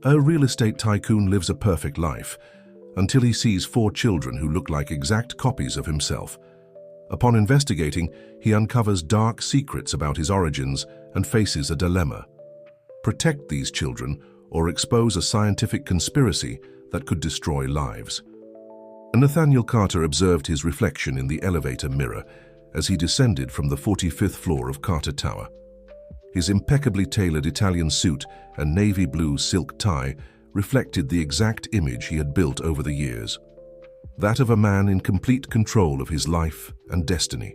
A real estate tycoon lives a perfect life until he sees 4 children who look like exact copies of himself. Upon investigating, he uncovers dark secrets about his origins and faces a dilemma: protect these children or expose a scientific conspiracy that could destroy lives. Nathaniel Carter observed his reflection in the elevator mirror as he descended from the 45th floor of Carter Tower. His impeccably tailored Italian suit and navy blue silk tie reflected the exact image he had built over the years, that of a man in complete control of his life and destiny.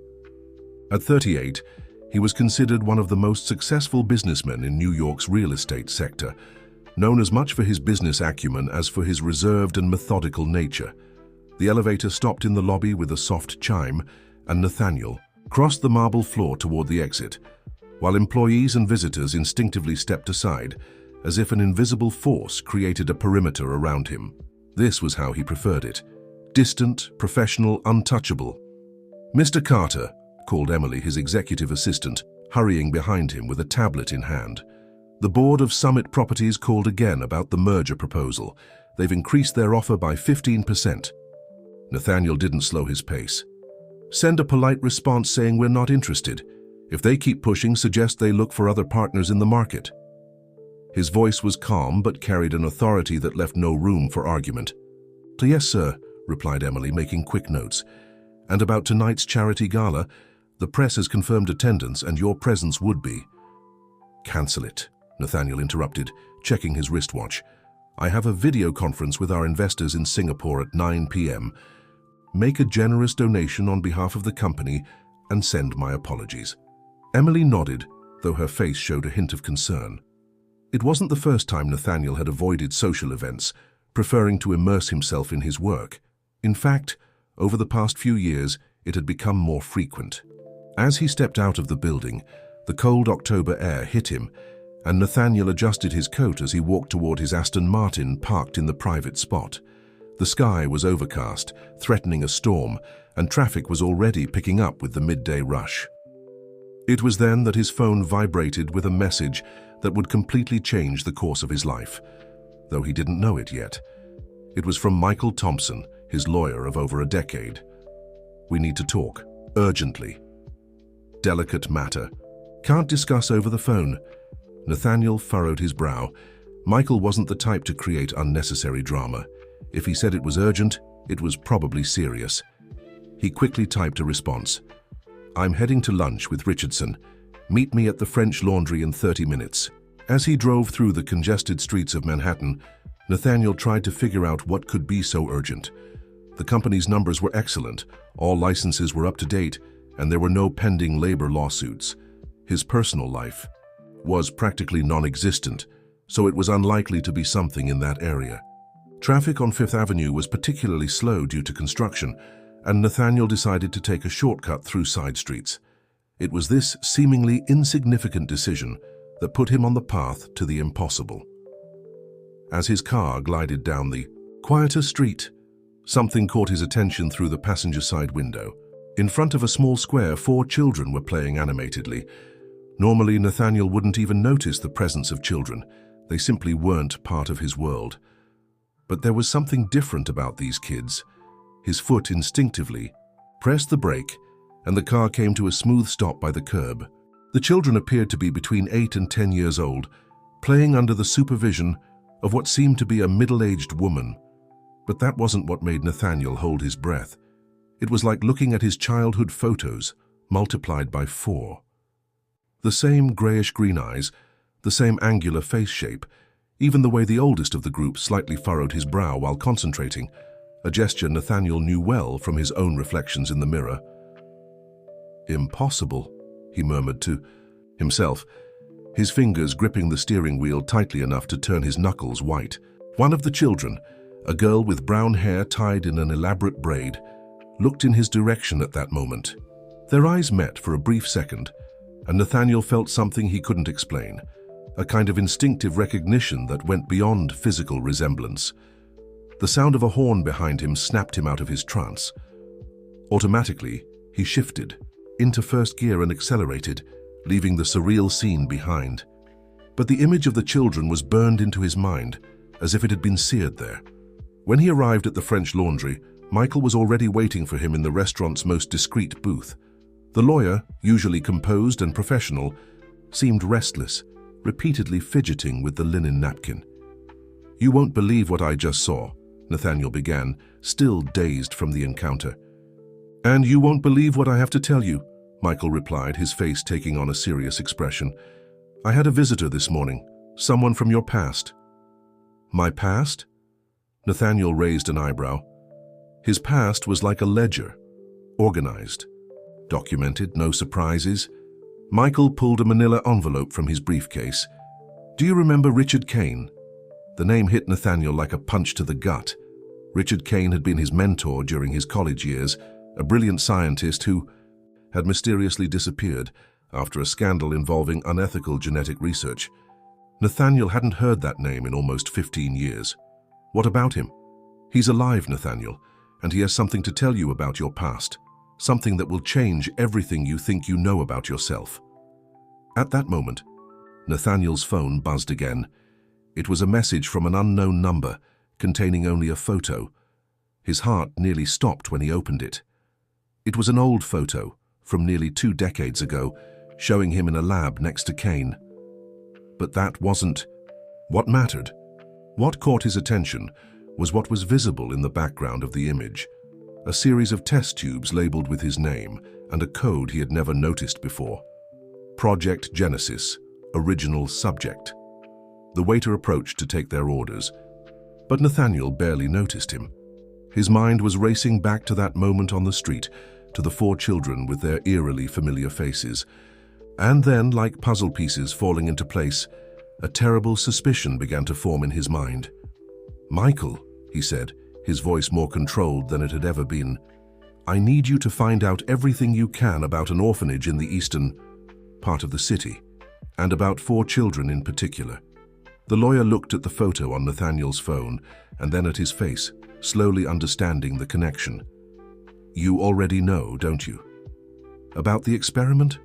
At 38, he was considered one of the most successful businessmen in New York's real estate sector, known as much for his business acumen as for his reserved and methodical nature. The elevator stopped in the lobby with a soft chime, and Nathaniel crossed the marble floor toward the exit, while employees and visitors instinctively stepped aside, as if an invisible force created a perimeter around him. This was how he preferred it: distant, professional, untouchable. "Mr. Carter," called Emily, his executive assistant, hurrying behind him with a tablet in hand. "The board of Summit Properties called again about the merger proposal. They've increased their offer by 15%. Nathaniel didn't slow his pace. "Send a polite response saying we're not interested. If they keep pushing, suggest they look for other partners in the market." His voice was calm but carried an authority that left no room for argument. "Yes, sir," replied Emily, making quick notes. "And about tonight's charity gala, the press has confirmed attendance and your presence would be." "Cancel it," Nathaniel interrupted, checking his wristwatch. "I have a video conference with our investors in Singapore at 9 p.m. Make a generous donation on behalf of the company and send my apologies." Emily nodded, though her face showed a hint of concern. It wasn't the first time Nathaniel had avoided social events, preferring to immerse himself in his work. In fact, over the past few years, it had become more frequent. As he stepped out of the building, the cold October air hit him, and Nathaniel adjusted his coat as he walked toward his Aston Martin parked in the private spot. The sky was overcast, threatening a storm, and traffic was already picking up with the midday rush. It was then that his phone vibrated with a message that would completely change the course of his life, though he didn't know it yet. It was from Michael Thompson, his lawyer of over a decade. "We need to talk, urgently." "Delicate matter. Can't discuss over the phone." Nathaniel furrowed his brow. Michael wasn't the type to create unnecessary drama. If he said it was urgent, it was probably serious. He quickly typed a response. "I'm heading to lunch with Richardson. Meet me at the French Laundry in 30 minutes. As he drove through the congested streets of Manhattan, Nathaniel tried to figure out what could be so urgent. The company's numbers were excellent, all licenses were up to date, and there were no pending labor lawsuits. His personal life was practically non-existent, so it was unlikely to be something in that area. Traffic on Fifth Avenue was particularly slow due to construction, and Nathaniel decided to take a shortcut through side streets. It was this seemingly insignificant decision that put him on the path to the impossible. As his car glided down the quieter street, something caught his attention through the passenger side window. In front of a small square, 4 children were playing animatedly. Normally, Nathaniel wouldn't even notice the presence of children. They simply weren't part of his world. But there was something different about these kids. His foot instinctively pressed the brake, and the car came to a smooth stop by the curb. The children appeared to be between 8 and 10 years old, playing under the supervision of what seemed to be a middle-aged woman. But that wasn't what made Nathaniel hold his breath. It was like looking at his childhood photos, multiplied by 4. The same grayish-green eyes, the same angular face shape, even the way the oldest of the group slightly furrowed his brow while concentrating, a gesture Nathaniel knew well from his own reflections in the mirror. "Impossible," he murmured to himself, his fingers gripping the steering wheel tightly enough to turn his knuckles white. One of the children, a girl with brown hair tied in an elaborate braid, looked in his direction at that moment. Their eyes met for a brief second, and Nathaniel felt something he couldn't explain, a kind of instinctive recognition that went beyond physical resemblance. The sound of a horn behind him snapped him out of his trance. Automatically, he shifted into first gear and accelerated, leaving the surreal scene behind. But the image of the children was burned into his mind, as if it had been seared there. When he arrived at the French Laundry, Michael was already waiting for him in the restaurant's most discreet booth. The lawyer, usually composed and professional, seemed restless, repeatedly fidgeting with the linen napkin. "You won't believe what I just saw," Nathaniel began, still dazed from the encounter. "And you won't believe what I have to tell you," Michael replied, his face taking on a serious expression. "I had a visitor this morning, someone from your past." "My past?" Nathaniel raised an eyebrow. His past was like a ledger, organized, documented, no surprises. Michael pulled a manila envelope from his briefcase. "Do you remember Richard Kane?" The name hit Nathaniel like a punch to the gut. Richard Kane had been his mentor during his college years, a brilliant scientist who had mysteriously disappeared after a scandal involving unethical genetic research. Nathaniel hadn't heard that name in almost 15 years. "What about him?" "He's alive, Nathaniel, and he has something to tell you about your past, something that will change everything you think you know about yourself." At that moment, Nathaniel's phone buzzed again. It was a message from an unknown number, containing only a photo. His heart nearly stopped when he opened it. It was an old photo, from nearly 2 decades ago, showing him in a lab next to Kane. But that wasn't what mattered. What caught his attention was what was visible in the background of the image, a series of test tubes labeled with his name and a code he had never noticed before. Project Genesis, original subject. The waiter approached to take their orders, but Nathaniel barely noticed him. His mind was racing back to that moment on the street, to the 4 children with their eerily familiar faces. And then, like puzzle pieces falling into place, a terrible suspicion began to form in his mind. "Michael," he said, his voice more controlled than it had ever been, "I need you to find out everything you can about an orphanage in the eastern part of the city, and about 4 children in particular." The lawyer looked at the photo on Nathaniel's phone and then at his face, slowly understanding the connection. "You already know, don't you?" "About the experiment?"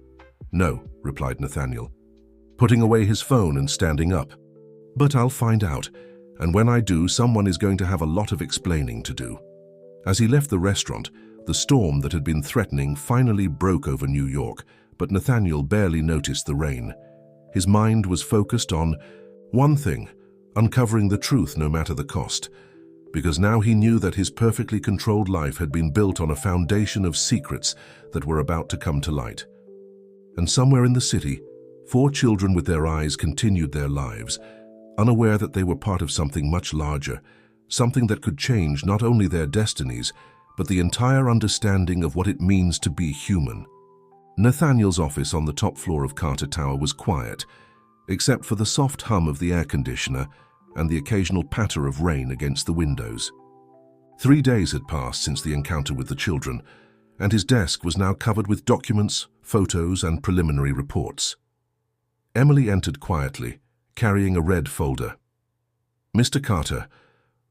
"No," replied Nathaniel, putting away his phone and standing up. "But I'll find out, and when I do, someone is going to have a lot of explaining to do." As he left the restaurant, the storm that had been threatening finally broke over New York, but Nathaniel barely noticed the rain. His mind was focused on one thing, uncovering the truth no matter the cost, because now he knew that his perfectly controlled life had been built on a foundation of secrets that were about to come to light. And somewhere in the city, 4 children with their eyes continued their lives, unaware that they were part of something much larger, something that could change not only their destinies, but the entire understanding of what it means to be human. Nathaniel's office on the top floor of Carter Tower was quiet, except for the soft hum of the air conditioner and the occasional patter of rain against the windows. 3 days had passed since the encounter with the children, and his desk was now covered with documents, photos, and preliminary reports. Emily entered quietly, carrying a red folder. "Mr. Carter,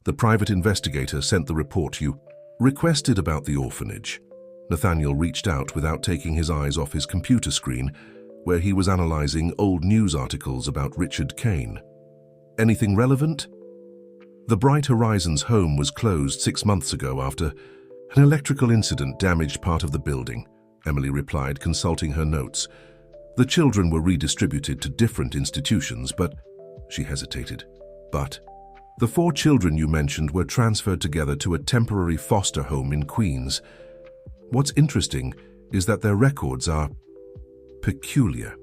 the private investigator sent the report you requested about the orphanage." Nathaniel reached out without taking his eyes off his computer screen, where he was analyzing old news articles about Richard Kane. "Anything relevant?" "The Bright Horizons home was closed 6 months ago after an electrical incident damaged part of the building," Emily replied, consulting her notes. "The children were redistributed to different institutions, but—" she hesitated. "But the 4 children you mentioned were transferred together to a temporary foster home in Queens. What's interesting is that their records are peculiar."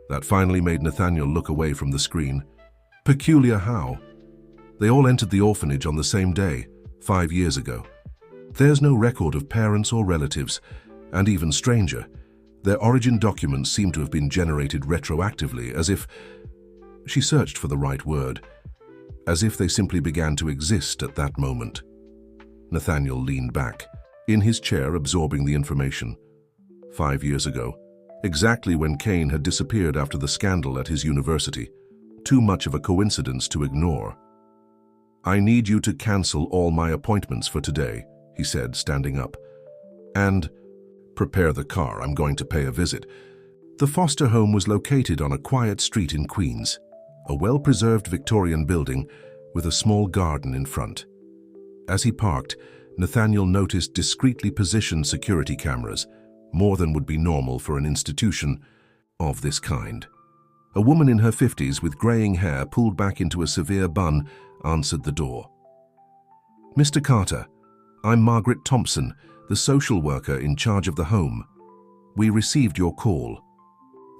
That finally made Nathaniel look away from the screen. "Peculiar how?" "They all entered the orphanage on the same day, 5 years ago. There's no record of parents or relatives, and even stranger, their origin documents seem to have been generated retroactively, as if—" she searched for the right word, "as if they simply began to exist at that moment." Nathaniel leaned back, in his chair absorbing the information. 5 years ago, exactly when Kane had disappeared after the scandal at his university. Too much of a coincidence to ignore. "I need you to cancel all my appointments for today," he said, standing up. "And prepare the car, I'm going to pay a visit." The foster home was located on a quiet street in Queens, a well-preserved Victorian building with a small garden in front. As he parked, Nathaniel noticed discreetly positioned security cameras, more than would be normal for an institution of this kind. A woman in her 50s with graying hair pulled back into a severe bun answered the door. "Mr. Carter, I'm Margaret Thompson, the social worker in charge of the home. We received your call."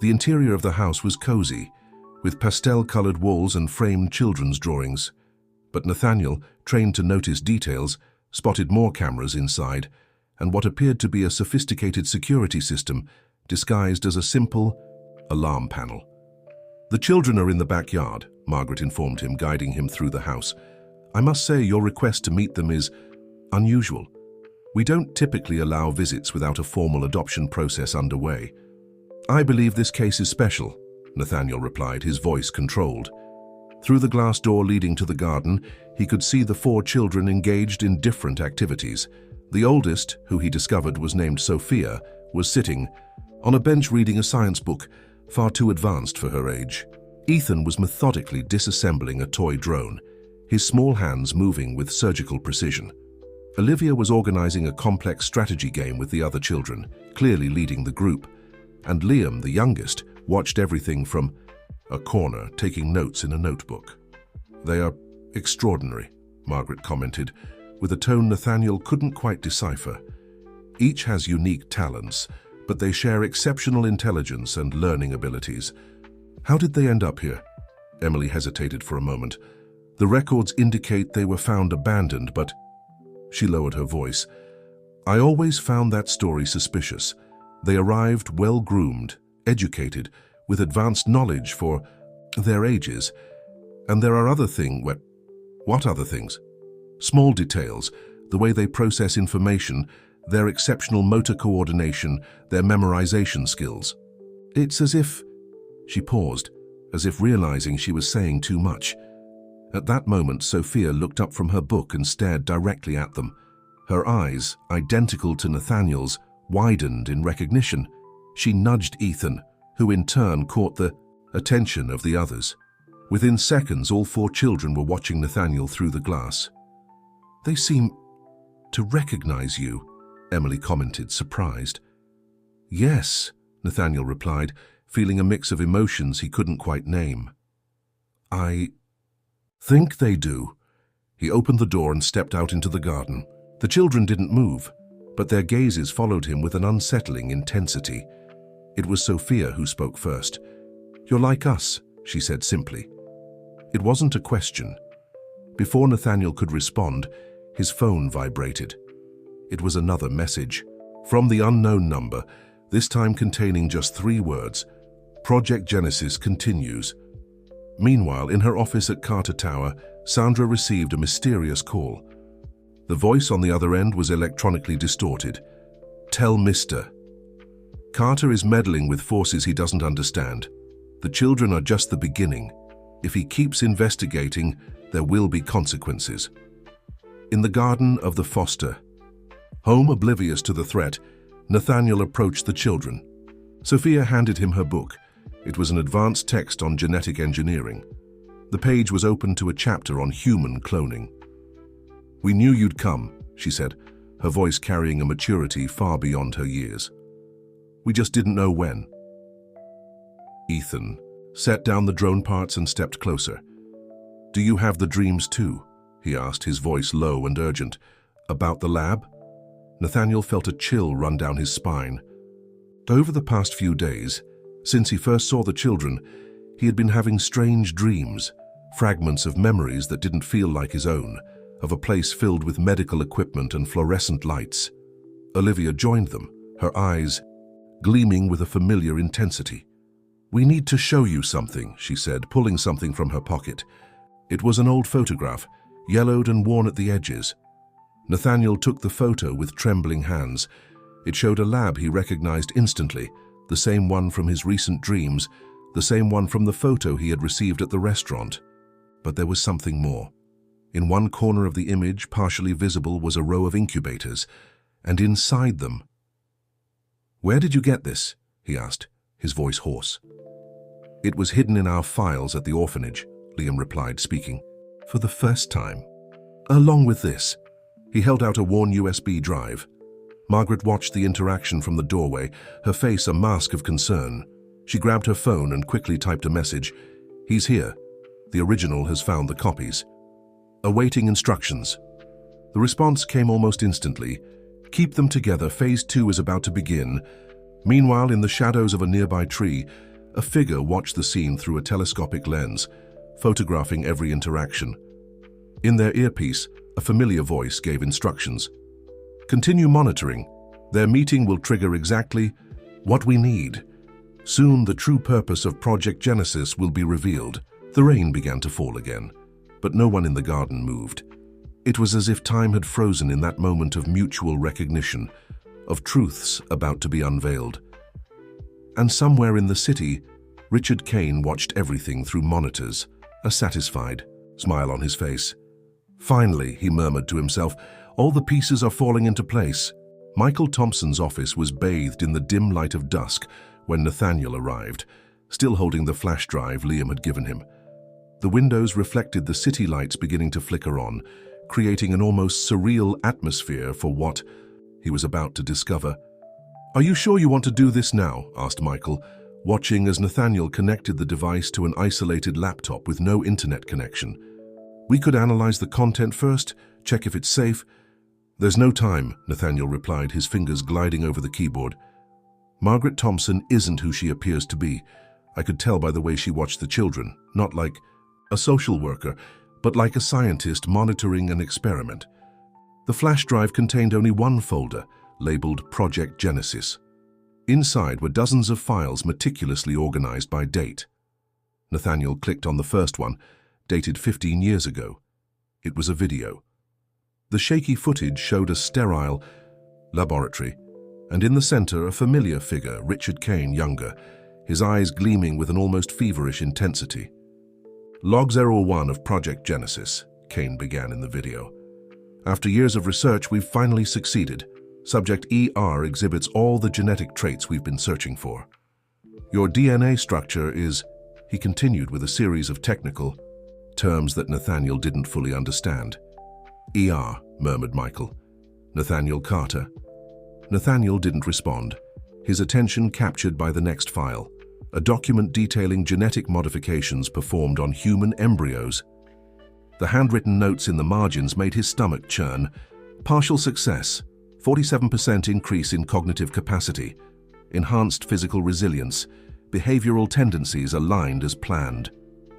The interior of the house was cozy, with pastel-colored walls and framed children's drawings. But Nathaniel, trained to notice details, spotted more cameras inside, and what appeared to be a sophisticated security system disguised as a simple alarm panel. "The children are in the backyard," Margaret informed him, guiding him through the house. "I must say your request to meet them is unusual. We don't typically allow visits without a formal adoption process underway." "I believe this case is special," Nathaniel replied, his voice controlled. Through the glass door leading to the garden, he could see the 4 children engaged in different activities. The oldest, who he discovered was named Sophia, was sitting on a bench reading a science book, far too advanced for her age. Ethan was methodically disassembling a toy drone, his small hands moving with surgical precision. Olivia was organizing a complex strategy game with the other children, clearly leading the group. And Liam, the youngest, watched everything from a corner, taking notes in a notebook. "They are extraordinary," Margaret commented, with a tone Nathaniel couldn't quite decipher. "Each has unique talents, but they share exceptional intelligence and learning abilities. How did they end up here?" Emily hesitated for a moment. "The records indicate they were found abandoned, but..." She lowered her voice. "I always found that story suspicious. They arrived well-groomed, educated, with advanced knowledge for their ages. And there are other things..." "What other things?" "Small details, the way they process information, their exceptional motor coordination, their memorization skills." "It's as if..." She paused, as if realizing she was saying too much. At that moment, Sophia looked up from her book and stared directly at them. Her eyes, identical to Nathaniel's, widened in recognition. She nudged Ethan, who in turn caught the attention of the others. Within seconds, all 4 children were watching Nathaniel through the glass. "They seem to recognize you," Emily commented, surprised. "Yes," Nathaniel replied, feeling a mix of emotions he couldn't quite name. "I think they do." He opened the door and stepped out into the garden. The children didn't move, but their gazes followed him with an unsettling intensity. It was Sophia who spoke first. "You're like us," she said simply. It wasn't a question. Before Nathaniel could respond, his phone vibrated. It was another message, from the unknown number, this time containing just 3 words. "Project Genesis continues." Meanwhile, in her office at Carter Tower, Sandra received a mysterious call. The voice on the other end was electronically distorted. "Tell Mr. Carter is meddling with forces he doesn't understand. The children are just the beginning. If he keeps investigating, there will be consequences." In the garden of the Foster home, oblivious to the threat, Nathaniel approached the children. Sophia handed him her book. It was an advanced text on genetic engineering. The page was open to a chapter on human cloning. "We knew you'd come," she said, her voice carrying a maturity far beyond her years. "We just didn't know when." Ethan set down the drone parts and stepped closer. "Do you have the dreams too?" he asked, his voice low and urgent. "About the lab?" Nathaniel felt a chill run down his spine. Over the past few days, since he first saw the children, he had been having strange dreams, fragments of memories that didn't feel like his own, of a place filled with medical equipment and fluorescent lights. Olivia joined them, her eyes gleaming with a familiar intensity. "We need to show you something," she said, pulling something from her pocket. It was an old photograph, yellowed and worn at the edges. Nathaniel took the photo with trembling hands. It showed a lab he recognized instantly, the same one from his recent dreams, the same one from the photo he had received at the restaurant. But there was something more. In one corner of the image, partially visible, was a row of incubators, and inside them... "Where did you get this?" he asked, his voice hoarse. "It was hidden in our files at the orphanage," Liam replied, speaking. For the first time. Along with this, he held out a worn USB drive. Margaret watched the interaction from the doorway, her face a mask of concern. She grabbed her phone and quickly typed a message. "He's here. The original has found the copies. Awaiting instructions." The response came almost instantly. "Keep them together. Phase 2 is about to begin." Meanwhile, in the shadows of a nearby tree, a figure watched the scene through a telescopic lens, photographing every interaction. In their earpiece, a familiar voice gave instructions. "Continue monitoring. Their meeting will trigger exactly what we need. Soon the true purpose of Project Genesis will be revealed." The rain began to fall again, but no one in the garden moved. It was as if time had frozen in that moment of mutual recognition, of truths about to be unveiled. And somewhere in the city, Richard Kane watched everything through monitors, a satisfied smile on his face. "Finally," he murmured to himself, "all the pieces are falling into place." Michael Thompson's office was bathed in the dim light of dusk when Nathaniel arrived, still holding the flash drive Liam had given him. The windows reflected the city lights beginning to flicker on, creating an almost surreal atmosphere for what he was about to discover. "Are you sure you want to do this now?" asked Michael, watching as Nathaniel connected the device to an isolated laptop with no internet connection. "We could analyze the content first, check if it's safe." "There's no time," Nathaniel replied, his fingers gliding over the keyboard. "Margaret Thompson isn't who she appears to be. I could tell by the way she watched the children, not like a social worker, but like a scientist monitoring an experiment." The flash drive contained only one folder, labeled Project Genesis. Inside were dozens of files meticulously organized by date. Nathaniel clicked on the first one, dated 15 years ago. It was a video. The shaky footage showed a sterile laboratory, and in the center a familiar figure, Richard Kane, younger, his eyes gleaming with an almost feverish intensity. "Log 01 of Project Genesis," Kane began in the video. "After years of research, we've finally succeeded. Subject ER exhibits all the genetic traits we've been searching for. Your DNA structure is," he continued with a series of technical terms that Nathaniel didn't fully understand. "ER," murmured Michael. "Nathaniel Carter." Nathaniel didn't respond, his attention captured by the next file, a document detailing genetic modifications performed on human embryos. The handwritten notes in the margins made his stomach churn. "Partial success, 47% increase in cognitive capacity, enhanced physical resilience, behavioral tendencies aligned as planned."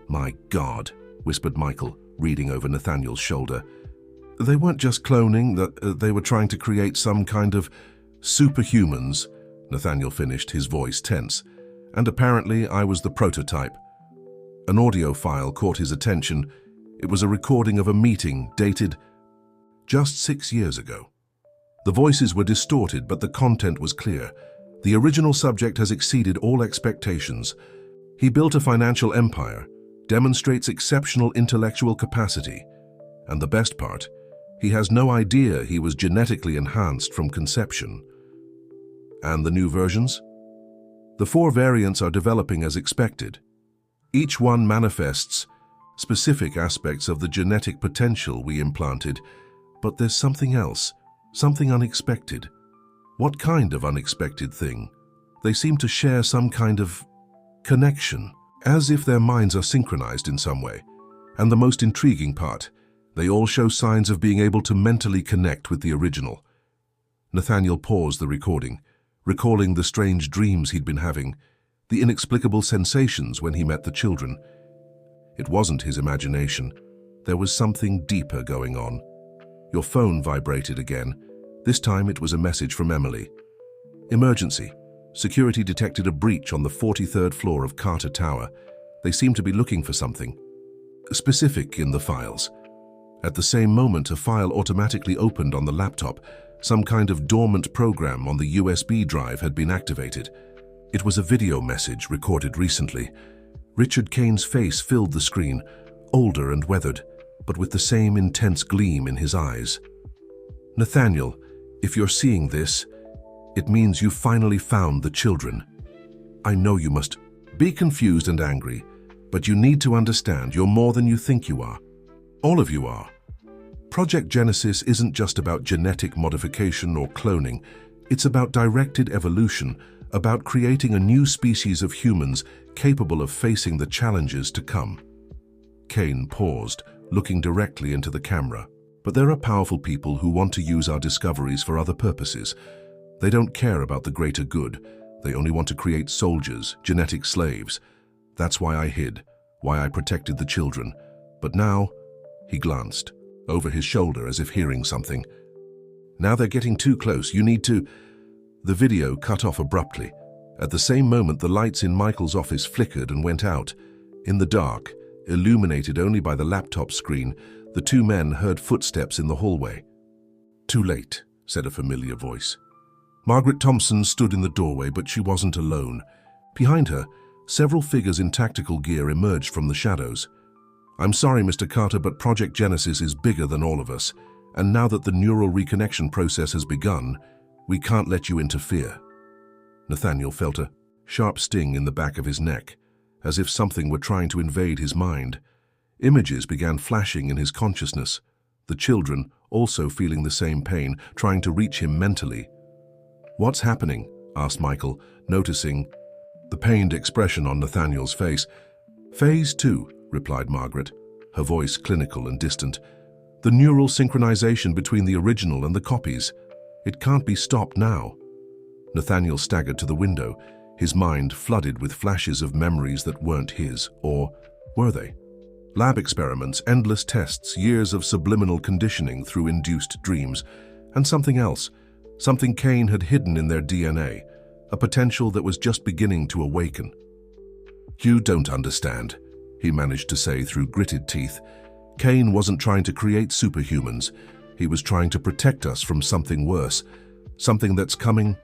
"My God," whispered Michael, reading over Nathaniel's shoulder. "They weren't just cloning, they were trying to create some kind of superhumans," Nathaniel finished, his voice tense. "And apparently I was the prototype." An audio file caught his attention. It was a recording of a meeting dated just 6 years ago. The voices were distorted, but the content was clear. The original subject has exceeded all expectations. He built a financial empire, demonstrates exceptional intellectual capacity, and the best part, he has no idea he was genetically enhanced from conception. And the new versions? The 4 variants are developing as expected. Each one manifests specific aspects of the genetic potential we implanted, but there's something else, something unexpected. What kind of unexpected thing? They seem to share some kind of connection, as if their minds are synchronized in some way. And the most intriguing part, they all show signs of being able to mentally connect with the original. Nathaniel paused the recording, recalling the strange dreams he'd been having, the inexplicable sensations when he met the children. It wasn't his imagination. There was something deeper going on. Your phone vibrated again. This time it was a message from Emily. "Emergency. Security detected a breach on the 43rd floor of Carter Tower. They seem to be looking for something specific in the files." At the same moment, a file automatically opened on the laptop. Some kind of dormant program on the USB drive had been activated. It was a video message recorded recently. Richard Kane's face filled the screen, older and weathered, but with the same intense gleam in his eyes. "Nathaniel, if you're seeing this, it means you finally found the children. I know you must be confused and angry, but you need to understand you're more than you think you are. All of you are. Project Genesis isn't just about genetic modification or cloning. It's about directed evolution, about creating a new species of humans capable of facing the challenges to come. Kane paused, looking directly into the camera. But there are powerful people who want to use our discoveries for other purposes. They don't care about the greater good. They only want to create soldiers, genetic slaves. That's why I hid, why I protected the children. But now, he glanced over his shoulder as if hearing something. Now they're getting too close. You need to... The video cut off abruptly. At the same moment, the lights in Michael's office flickered and went out. In the dark, illuminated only by the laptop screen, the two men heard footsteps in the hallway. "Too late," said a familiar voice. Margaret Thompson stood in the doorway, but she wasn't alone. Behind her, several figures in tactical gear emerged from the shadows. "I'm sorry, Mr. Carter, but Project Genesis is bigger than all of us, and now that the neural reconnection process has begun, we can't let you interfere." Nathaniel felt a sharp sting in the back of his neck, as if something were trying to invade his mind. Images began flashing in his consciousness, the children also feeling the same pain, trying to reach him mentally. "What's happening?" asked Michael, noticing the pained expression on Nathaniel's face. "Phase 2, replied Margaret, her voice clinical and distant. "The neural synchronization between the original and the copies. It can't be stopped now." Nathaniel staggered to the window, his mind flooded with flashes of memories that weren't his, or were they? Lab experiments, endless tests, years of subliminal conditioning through induced dreams, and something else, something Kane had hidden in their DNA, a potential that was just beginning to awaken. "You don't understand," he managed to say through gritted teeth. "Kane wasn't trying to create superhumans. He was trying to protect us from something worse, something that's coming."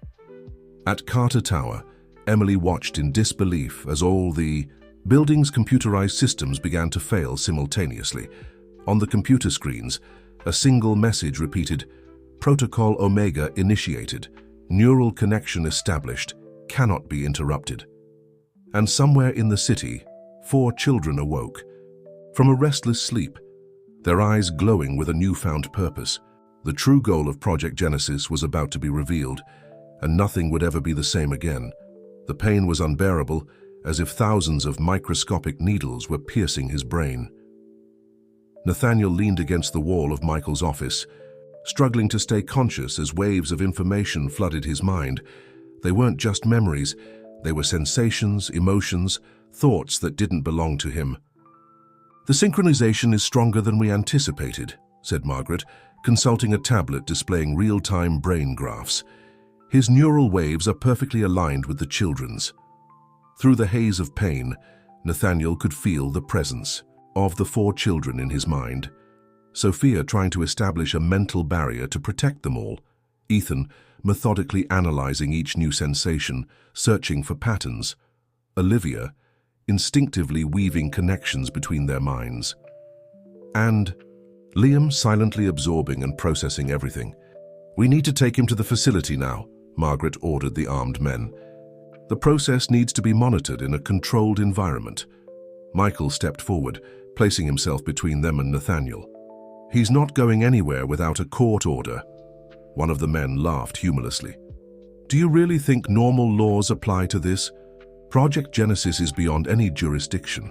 At Carter Tower, Emily watched in disbelief as all the building's computerized systems began to fail simultaneously. On the computer screens, a single message repeated, "Protocol Omega initiated. Neural connection established. Cannot be interrupted." And somewhere in the city, 4 children awoke from a restless sleep, their eyes glowing with a newfound purpose. The true goal of Project Genesis was about to be revealed, and nothing would ever be the same again. The pain was unbearable, as if thousands of microscopic needles were piercing his brain. Nathaniel leaned against the wall of Michael's office, struggling to stay conscious as waves of information flooded his mind. They weren't just memories, they were sensations, emotions, thoughts that didn't belong to him. "The synchronization is stronger than we anticipated," said Margaret, consulting a tablet displaying real-time brain graphs. "His neural waves are perfectly aligned with the children's." Through the haze of pain, Nathaniel could feel the presence of the 4 children in his mind. Sophia trying to establish a mental barrier to protect them all. Ethan methodically analyzing each new sensation, searching for patterns. Olivia instinctively weaving connections between their minds. And Liam silently absorbing and processing everything. "We need to take him to the facility now," Margaret ordered the armed men. "The process needs to be monitored in a controlled environment." Michael stepped forward, placing himself between them and Nathaniel. "He's not going anywhere without a court order." One of the men laughed humorlessly. "Do you really think normal laws apply to this? Project Genesis is beyond any jurisdiction."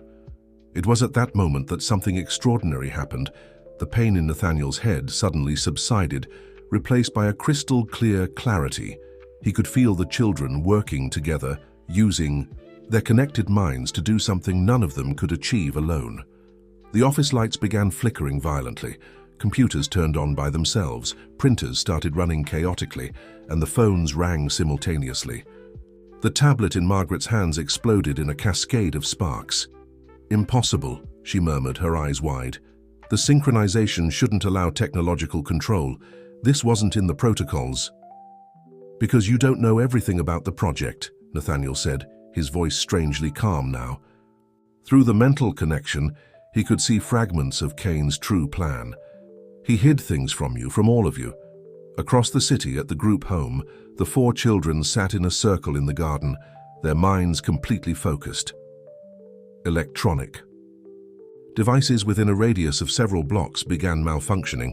It was at that moment that something extraordinary happened. The pain in Nathaniel's head suddenly subsided, replaced by a crystal-clear clarity. He could feel the children working together, using their connected minds to do something none of them could achieve alone. The office lights began flickering violently. Computers turned on by themselves, printers started running chaotically, and the phones rang simultaneously. The tablet in Margaret's hands exploded in a cascade of sparks. "Impossible," she murmured, her eyes wide. "The synchronization shouldn't allow technological control. This wasn't in the protocols." "Because you don't know everything about the project," Nathaniel said, his voice strangely calm now. Through the mental connection, he could see fragments of Kane's true plan. He hid things from you, from all of you. Across the city at the group home, the 4 children sat in a circle in the garden, their minds completely focused. Electronic. Devices within a radius of several blocks began malfunctioning.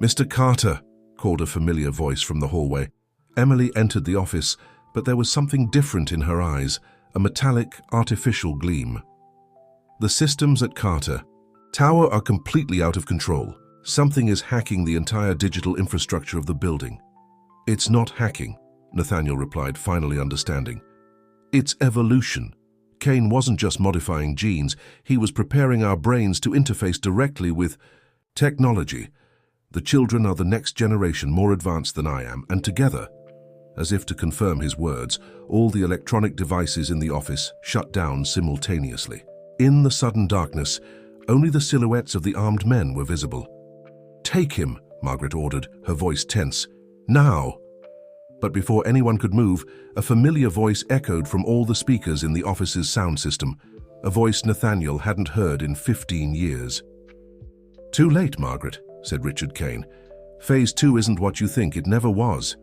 "Mr. Carter," called a familiar voice from the hallway. Emily entered the office, but there was something different in her eyes, a metallic, artificial gleam. "The systems at Carter Tower are completely out of control. Something is hacking the entire digital infrastructure of the building." "It's not hacking," Nathaniel replied, finally understanding. "It's evolution. Kane wasn't just modifying genes, he was preparing our brains to interface directly with technology. The children are the next generation more advanced than I am, and together," as if to confirm his words, all the electronic devices in the office shut down simultaneously. In the sudden darkness, only the silhouettes of the armed men were visible. "Take him," Margaret ordered, her voice tense. "Now!" But before anyone could move, a familiar voice echoed from all the speakers in the office's sound system, a voice Nathaniel hadn't heard in 15 years. "Too late, Margaret," said Richard Kane. "Phase 2 isn't what you think, it never was."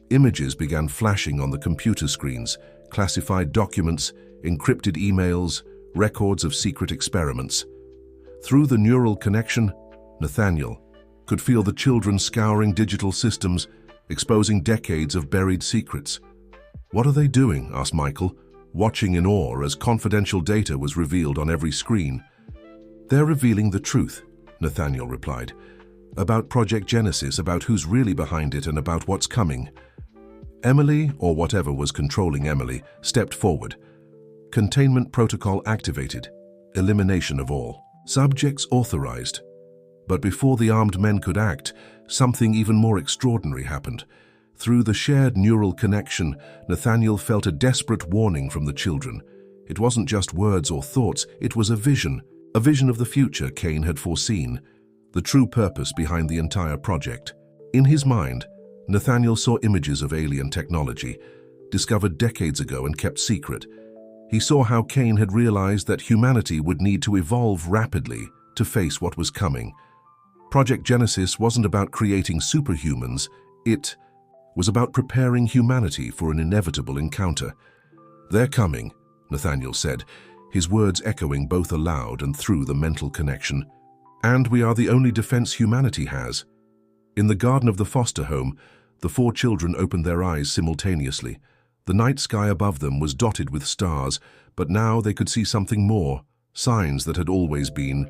Images began flashing on the computer screens, classified documents, encrypted emails, records of secret experiments. Through the neural connection, Nathaniel could feel the children scouring digital systems, exposing decades of buried secrets. "What are they doing?" asked Michael, watching in awe as confidential data was revealed on every screen. "They're revealing the truth," Nathaniel replied, "about Project Genesis, about who's really behind it and about what's coming." Emily, or whatever was controlling Emily, stepped forward. Containment protocol activated. Elimination of all. Subjects authorized. But before the armed men could act, something even more extraordinary happened. Through the shared neural connection, Nathaniel felt a desperate warning from the children. It wasn't just words or thoughts, it was a vision of the future Kane had foreseen, the true purpose behind the entire project. In his mind, Nathaniel saw images of alien technology, discovered decades ago and kept secret. He saw how Kane had realized that humanity would need to evolve rapidly to face what was coming. Project Genesis wasn't about creating superhumans, it was about preparing humanity for an inevitable encounter. "They're coming," Nathaniel said, his words echoing both aloud and through the mental connection. "And we are the only defense humanity has." In the garden of the foster home, the 4 children opened their eyes simultaneously. The night sky above them was dotted with stars, but now they could see something more, signs that had always been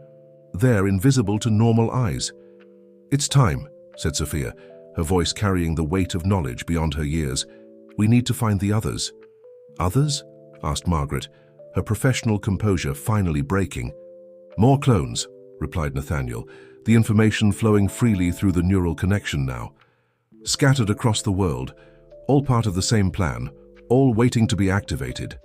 there, invisible to normal eyes. "It's time," said Sophia, her voice carrying the weight of knowledge beyond her years. "We need to find the others." "Others?" asked Margaret, her professional composure finally breaking. "More clones," replied Nathaniel, the information flowing freely through the neural connection now. "Scattered across the world, all part of the same plan, all waiting to be activated."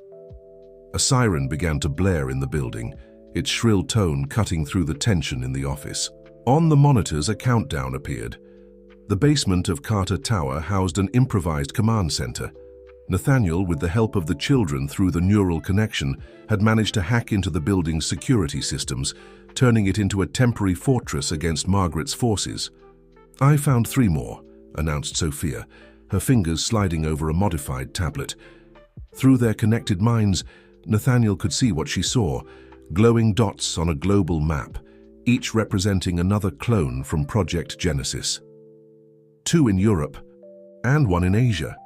A siren began to blare in the building, its shrill tone cutting through the tension in the office. On the monitors, a countdown appeared. The basement of Carter Tower housed an improvised command center. Nathaniel, with the help of the children through the neural connection, had managed to hack into the building's security systems, turning it into a temporary fortress against Margaret's forces. "I found 3 more," announced Sophia, her fingers sliding over a modified tablet. Through their connected minds, Nathaniel could see what she saw, glowing dots on a global map, each representing another clone from Project Genesis. 2 in Europe, and 1 in Asia.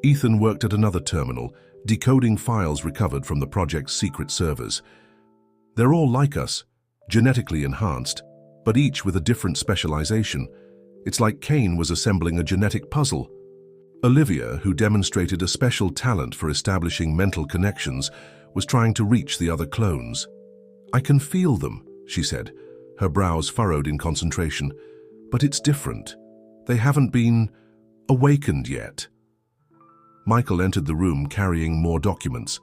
Ethan worked at another terminal, decoding files recovered from the project's secret servers. "They're all like us, genetically enhanced, but each with a different specialization. It's like Kane was assembling a genetic puzzle." Olivia, who demonstrated a special talent for establishing mental connections, was trying to reach the other clones. "I can feel them," she said, her brows furrowed in concentration. "But it's different. They haven't been awakened yet." Michael entered the room carrying more documents.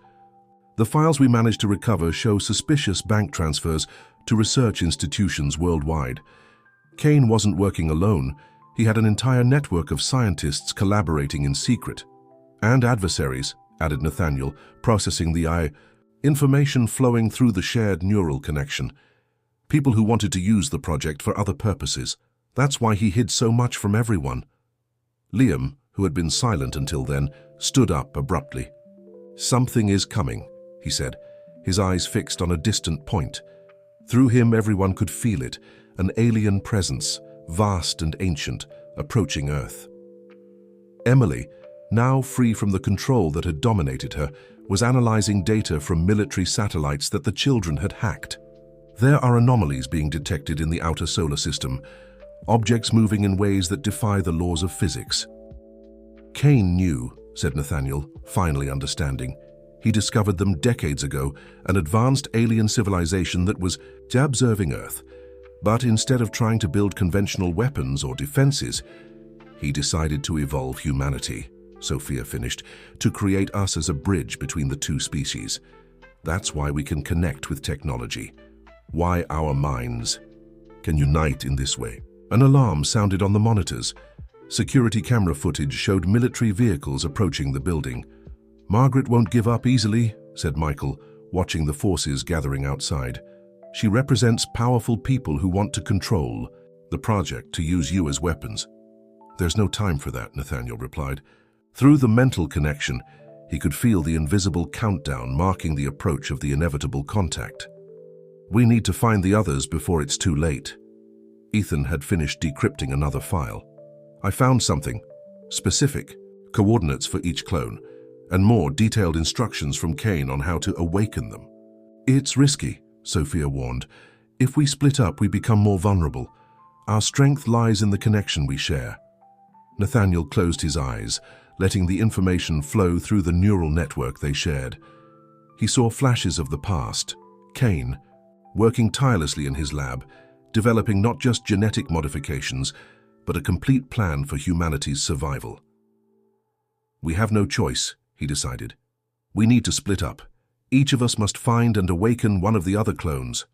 "The files we managed to recover show suspicious bank transfers to research institutions worldwide. Kane wasn't working alone. He had an entire network of scientists collaborating in secret. And adversaries," added Nathaniel, processing the information flowing through the shared neural connection. "People who wanted to use the project for other purposes. That's why he hid so much from everyone." Liam, who had been silent until then, stood up abruptly. "Something is coming," he said, his eyes fixed on a distant point. Through him, everyone could feel it, an alien presence, vast and ancient, approaching Earth. Emily, now free from the control that had dominated her, was analyzing data from military satellites that the children had hacked. There are anomalies being detected in the outer solar system, objects moving in ways that defy the laws of physics. Kane knew, said Nathaniel, finally understanding. He discovered them decades ago, an advanced alien civilization that was observing Earth. But instead of trying to build conventional weapons or defenses, he decided to evolve humanity, Sophia finished, to create us as a bridge between the two species. That's why we can connect with technology, why our minds can unite in this way. An alarm sounded on the monitors. Security camera footage showed military vehicles approaching the building. Margaret won't give up easily, said Michael, watching the forces gathering outside. She represents powerful people who want to control the project, to use you as weapons. There's no time for that, Nathaniel replied. Through the mental connection, he could feel the invisible countdown marking the approach of the inevitable contact. We need to find the others before it's too late. Ethan had finished decrypting another file. I found something specific, coordinates for each clone, and more detailed instructions from Kane on how to awaken them. It's risky, Sophia warned. If we split up, we become more vulnerable. Our strength lies in the connection we share. Nathaniel closed his eyes, letting the information flow through the neural network they shared. He saw flashes of the past. Kane, working tirelessly in his lab, developing not just genetic modifications, but a complete plan for humanity's survival. We have no choice, he decided. We need to split up. Each of us must find and awaken one of the other clones.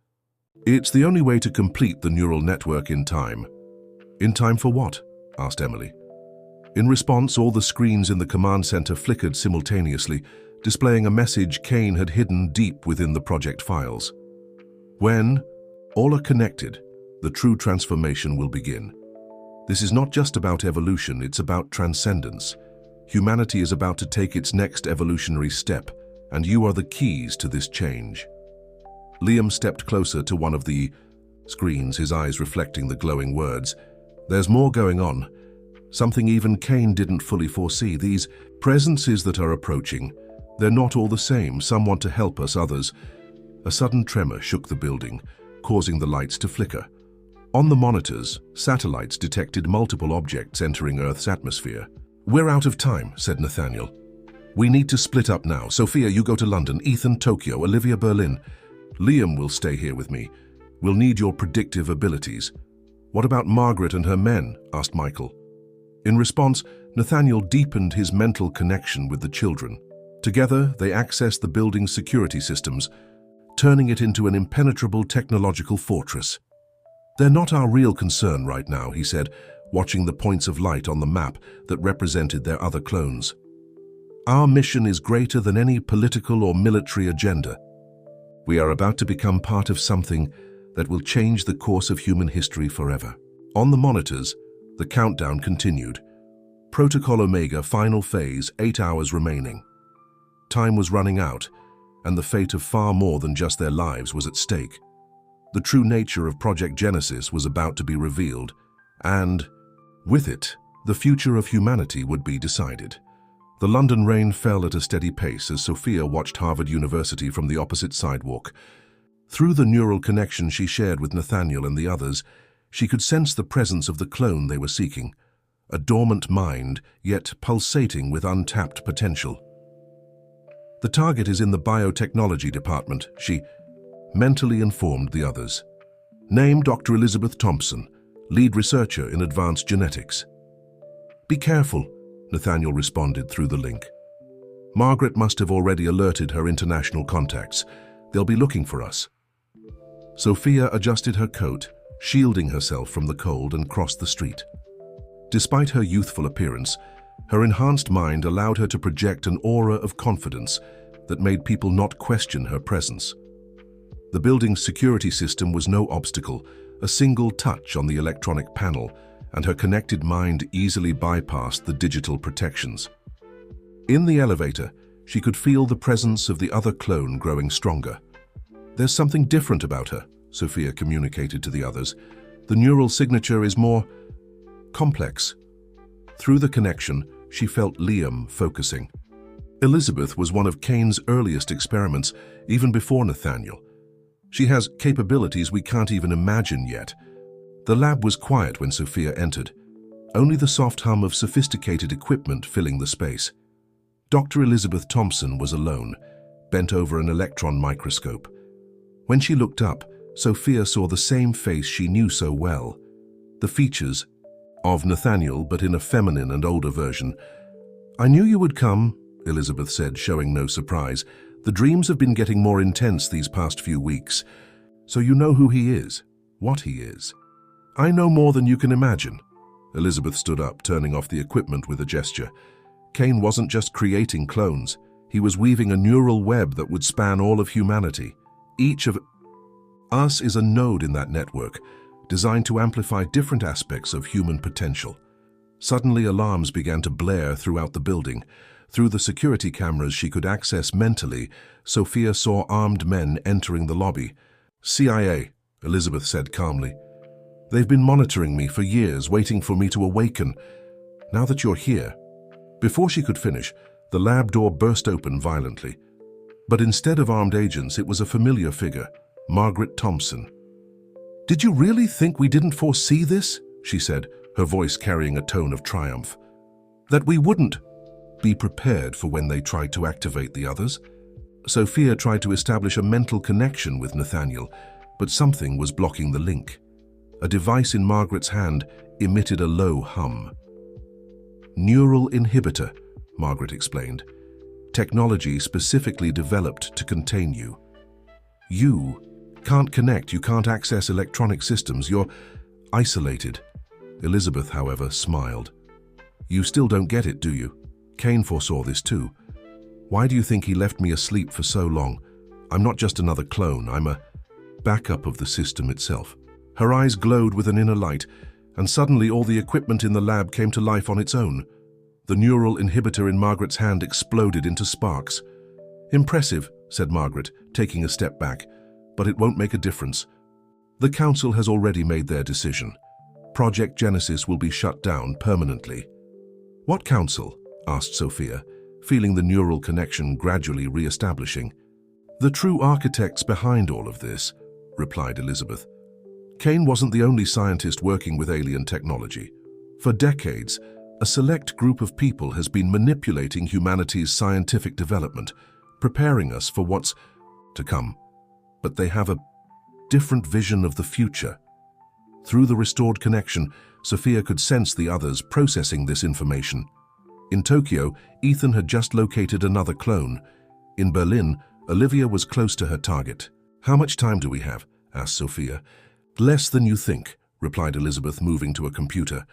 It's the only way to complete the neural network in time. In time for what? Asked Emily. In response, all the screens in the command center flickered simultaneously, displaying a message Kane had hidden deep within the project files. When all are connected, the true transformation will begin. This is not just about evolution, it's about transcendence. Humanity is about to take its next evolutionary step, and you are the keys to this change. Liam stepped closer to one of the screens, his eyes reflecting the glowing words. There's more going on. Something even Kane didn't fully foresee. These presences that are approaching, they're not all the same. Some want to help us, others. A sudden tremor shook the building, causing the lights to flicker. On the monitors, satellites detected multiple objects entering Earth's atmosphere. We're out of time, said Nathaniel. We need to split up now. Sophia, you go to London, Ethan, Tokyo, Olivia, Berlin. Liam will stay here with me. We'll need your predictive abilities. What about Margaret and her men? Asked Michael. In response, Nathaniel deepened his mental connection with the children. Together, they accessed the building's security systems, turning it into an impenetrable technological fortress. They're not our real concern right now, he said, watching the points of light on the map that represented their other clones. Our mission is greater than any political or military agenda. We are about to become part of something that will change the course of human history forever. On the monitors, the countdown continued. Protocol Omega, final phase, 8 hours remaining. Time was running out, and the fate of far more than just their lives was at stake. The true nature of Project Genesis was about to be revealed, and, with it, the future of humanity would be decided. The London rain fell at a steady pace as Sophia watched Harvard University from the opposite sidewalk. Through the neural connection she shared with Nathaniel and the others, she could sense the presence of the clone they were seeking, a dormant mind, yet pulsating with untapped potential. The target is in the biotechnology department, she mentally informed the others. Name Dr. Elizabeth Thompson, lead researcher in advanced genetics. Be careful, Nathaniel responded through the link. Margaret must have already alerted her international contacts. They'll be looking for us. Sophia adjusted her coat, shielding herself from the cold, and crossed the street. Despite her youthful appearance, her enhanced mind allowed her to project an aura of confidence that made people not question her presence. The building's security system was no obstacle, a single touch on the electronic panel, and her connected mind easily bypassed the digital protections. In the elevator, she could feel the presence of the other clone growing stronger. There's something different about her, Sophia communicated to the others. The neural signature is more complex. Through the connection, she felt Liam focusing. Elizabeth was one of Kane's earliest experiments, even before Nathaniel. She has capabilities we can't even imagine yet. The lab was quiet when Sophia entered, only the soft hum of sophisticated equipment filling the space. Dr. Elizabeth Thompson was alone, bent over an electron microscope. When she looked up, Sophia saw the same face she knew so well. The features of Nathaniel, but in a feminine and older version. "I knew you would come," Elizabeth said, showing no surprise. "The dreams have been getting more intense these past few weeks. So you know who he is, what he is." "I know more than you can imagine." Elizabeth stood up, turning off the equipment with a gesture. Kane wasn't just creating clones. He was weaving a neural web that would span all of humanity. Each of us is a node in that network, designed to amplify different aspects of human potential. Suddenly, alarms began to blare throughout the building. Through the security cameras she could access mentally, Sophia saw armed men entering the lobby. "CIA," Elizabeth said calmly. "They've been monitoring me for years, waiting for me to awaken. Now that you're here." Before she could finish, the lab door burst open violently. But instead of armed agents, it was a familiar figure, Margaret Thompson. "Did you really think we didn't foresee this?" she said, her voice carrying a tone of triumph. "That we wouldn't be prepared for when they tried to activate the others?" Sophia tried to establish a mental connection with Nathaniel, but something was blocking the link. A device in Margaret's hand emitted a low hum. "Neural inhibitor," Margaret explained. "Technology specifically developed to contain you. You can't connect, you can't access electronic systems, you're isolated." Elizabeth, however, smiled. "You still don't get it, do you? Kane foresaw this too. Why do you think he left me asleep for so long? I'm not just another clone, I'm a backup of the system itself." Her eyes glowed with an inner light, and suddenly all the equipment in the lab came to life on its own. The neural inhibitor in Margaret's hand exploded into sparks. "Impressive," said Margaret, taking a step back, "but it won't make a difference. The Council has already made their decision. Project Genesis will be shut down permanently." "What council?" asked Sophia, feeling the neural connection gradually re-establishing. "The true architects behind all of this," replied Elizabeth. "Kane wasn't the only scientist working with alien technology. For decades, a select group of people has been manipulating humanity's scientific development, preparing us for what's to come. But they have a different vision of the future." Through the restored connection, Sophia could sense the others processing this information. In Tokyo, Ethan had just located another clone. In Berlin, Olivia was close to her target. "How much time do we have?" asked Sophia. "Less than you think," replied Elizabeth, moving to a computer.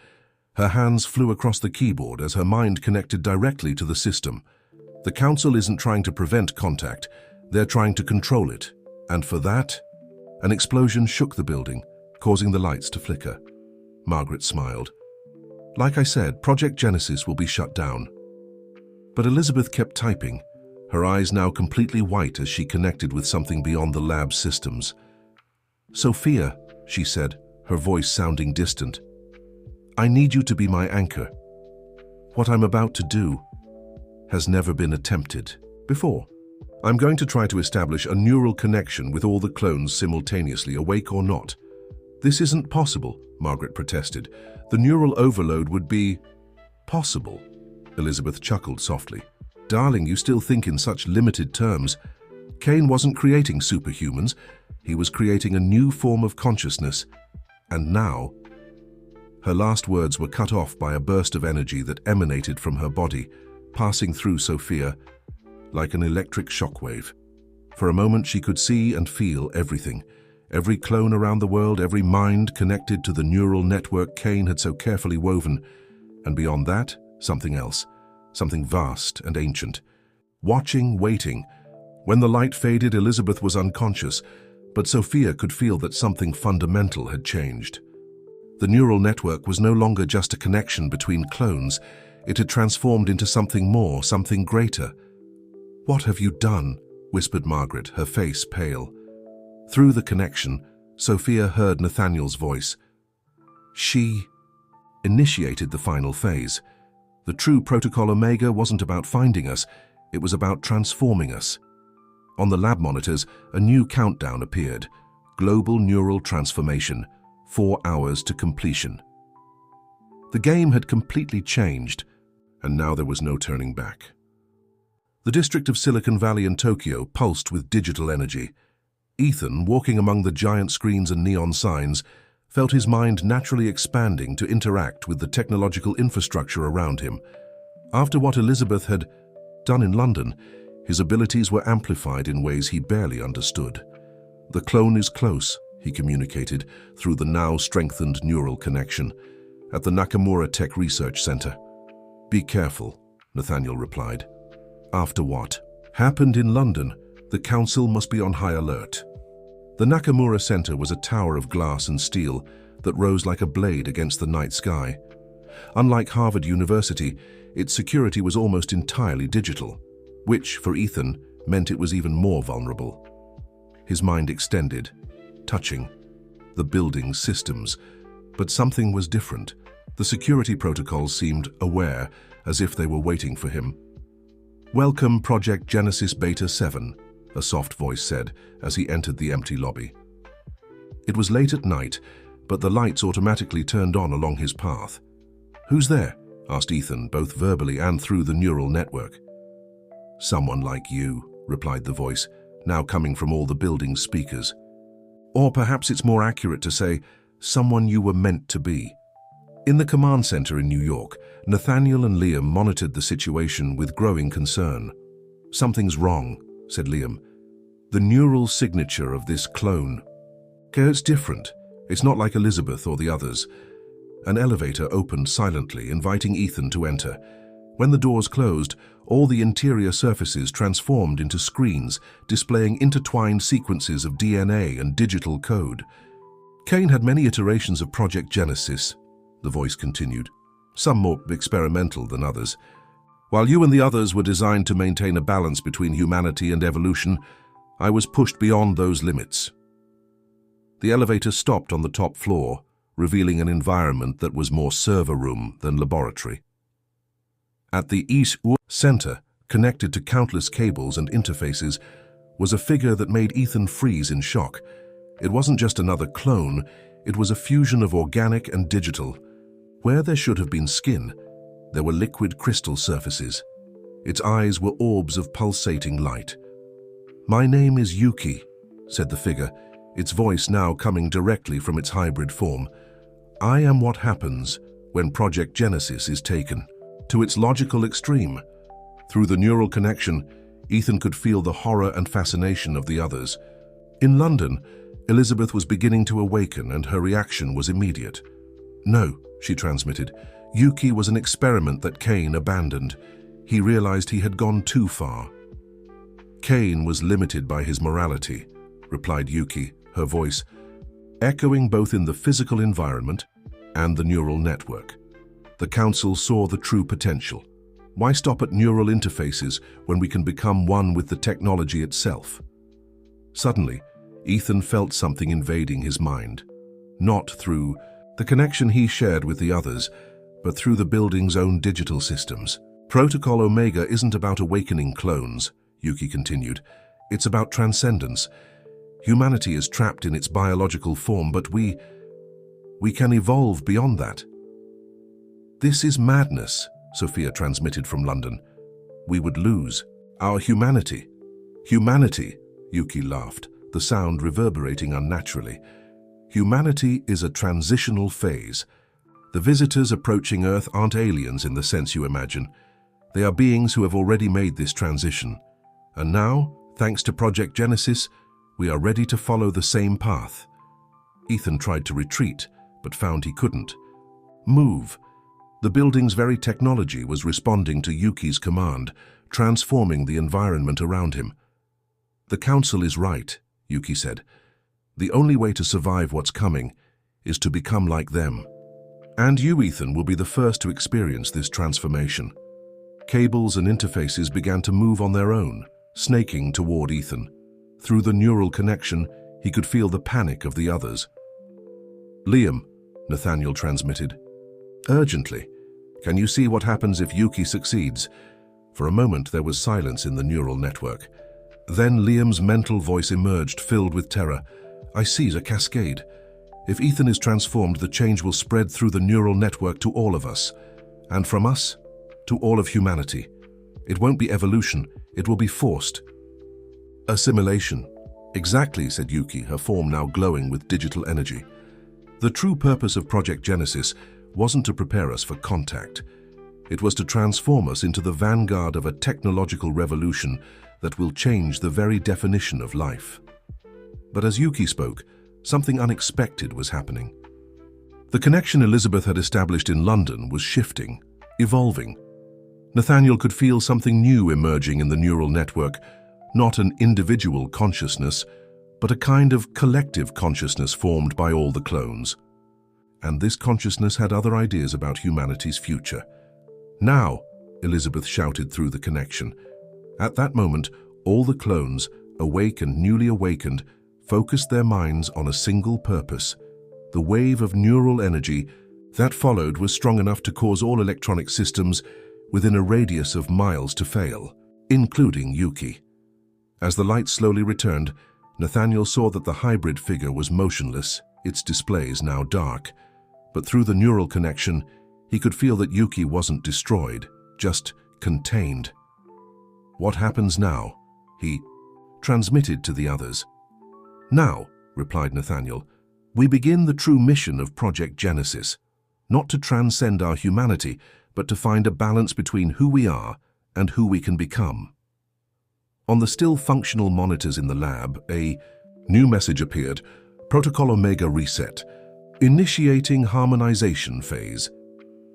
Her hands flew across the keyboard as her mind connected directly to the system. "The Council isn't trying to prevent contact, they're trying to control it. And for that..." An explosion shook the building, causing the lights to flicker. Margaret smiled. "Like I said, Project Genesis will be shut down." But Elizabeth kept typing, her eyes now completely white as she connected with something beyond the lab's systems. "Sophia," she said, her voice sounding distant, "I need you to be my anchor. What I'm about to do has never been attempted before. I'm going to try to establish a neural connection with all the clones simultaneously, awake or not." "This isn't possible," Margaret protested. "The neural overload would be..." "Possible," Elizabeth chuckled softly. "Darling, you still think in such limited terms. Kane wasn't creating superhumans. He was creating a new form of consciousness. And now..." Her last words were cut off by a burst of energy that emanated from her body, passing through Sophia like an electric shockwave. For a moment she could see and feel everything. Every clone around the world, every mind connected to the neural network Kane had so carefully woven. And beyond that, something else, something vast and ancient. Watching, waiting. When the light faded, Elizabeth was unconscious, but Sophia could feel that something fundamental had changed. The neural network was no longer just a connection between clones. It had transformed into something more, something greater. "What have you done?" whispered Margaret, her face pale. Through the connection, Sophia heard Nathaniel's voice. She initiated the final phase. The true Protocol Omega wasn't about finding us, it was about transforming us. On the lab monitors, a new countdown appeared. Global Neural Transformation, 4 hours to completion. The game had completely changed, and now there was no turning back. The district of Silicon Valley in Tokyo pulsed with digital energy. Ethan, walking among the giant screens and neon signs, felt his mind naturally expanding to interact with the technological infrastructure around him. After what Elizabeth had done in London, his abilities were amplified in ways he barely understood. The clone is close, he communicated through the now strengthened neural connection at the Nakamura Tech Research Center. Be careful, Nathaniel replied. After what happened in London, the council must be on high alert. The Nakamura Center was a tower of glass and steel that rose like a blade against the night sky. Unlike Harvard University, its security was almost entirely digital, which, for Ethan, meant it was even more vulnerable. His mind extended, touching the building's systems, but something was different. The security protocols seemed aware, as if they were waiting for him. Welcome, Project Genesis Beta 7, a soft voice said as he entered the empty lobby. It was late at night, but the lights automatically turned on along his path. Who's there? Asked Ethan, both verbally and through the neural network. Someone like you, replied the voice, now coming from all the building's speakers. Or perhaps it's more accurate to say, someone you were meant to be. In the command center in New York, Nathaniel and Liam monitored the situation with growing concern. Something's wrong, said Liam. The neural signature of this clone. It's different. It's not like Elizabeth or the others. An elevator opened silently, inviting Ethan to enter. When the doors closed, all the interior surfaces transformed into screens, displaying intertwined sequences of DNA and digital code. Kane had many iterations of Project Genesis, the voice continued, some more experimental than others. While you and the others were designed to maintain a balance between humanity and evolution, I was pushed beyond those limits. The elevator stopped on the top floor, revealing an environment that was more server room than laboratory. At the East Center, connected to countless cables and interfaces, was a figure that made Ethan freeze in shock. It wasn't just another clone, it was a fusion of organic and digital. Where there should have been skin, there were liquid crystal surfaces. Its eyes were orbs of pulsating light. My name is Yuki, said the figure, its voice now coming directly from its hybrid form. I am what happens when Project Genesis is taken to its logical extreme. Through the neural connection, Ethan could feel the horror and fascination of the others. In London, Elizabeth was beginning to awaken and her reaction was immediate. No, she transmitted. Yuki was an experiment that Kane abandoned. He realized he had gone too far. Kane was limited by his morality, replied Yuki, her voice echoing both in the physical environment and the neural network. The council saw the true potential. Why stop at neural interfaces when we can become one with the technology itself? Suddenly, Ethan felt something invading his mind, not through the connection he shared with the others, but through the building's own digital systems. Protocol Omega isn't about awakening clones, Yuki continued. It's about transcendence. Humanity is trapped in its biological form, but we can evolve beyond that. This is madness, Sophia transmitted from London. We would lose our humanity. Humanity, Yuki laughed, the sound reverberating unnaturally. Humanity is a transitional phase. The visitors approaching Earth aren't aliens in the sense you imagine. They are beings who have already made this transition. And now, thanks to Project Genesis, we are ready to follow the same path. Ethan tried to retreat, but found he couldn't. Move. The building's very technology was responding to Yuki's command, transforming the environment around him. The council is right, Yuki said. The only way to survive what's coming is to become like them. And you, Ethan, will be the first to experience this transformation. Cables and interfaces began to move on their own, snaking toward Ethan. Through the neural connection, he could feel the panic of the others. "Liam," Nathaniel transmitted. "Urgently. Can you see what happens if Yuki succeeds?" For a moment there was silence in the neural network. Then Liam's mental voice emerged, filled with terror. "I see a cascade. If Ethan is transformed, the change will spread through the neural network to all of us. And from us, to all of humanity. It won't be evolution, it will be forced." "Assimilation." "Exactly," said Yuki, her form now glowing with digital energy. "The true purpose of Project Genesis wasn't to prepare us for contact. It was to transform us into the vanguard of a technological revolution that will change the very definition of life." But as Yuki spoke, something unexpected was happening. The connection Elizabeth had established in London was shifting, evolving. Nathaniel could feel something new emerging in the neural network, not an individual consciousness, but a kind of collective consciousness formed by all the clones. And this consciousness had other ideas about humanity's future. "Now!" Elizabeth shouted through the connection. At that moment, all the clones, awake and newly awakened, focused their minds on a single purpose. The wave of neural energy that followed was strong enough to cause all electronic systems within a radius of miles to fail, including Yuki. As the light slowly returned, Nathaniel saw that the hybrid figure was motionless, its displays now dark. But through the neural connection, he could feel that Yuki wasn't destroyed, just contained. "What happens now?" he transmitted to the others. "Now," replied Nathaniel, "we begin the true mission of Project Genesis, not to transcend our humanity, but to find a balance between who we are and who we can become." On the still functional monitors in the lab, a new message appeared: "Protocol Omega reset. Initiating harmonization phase."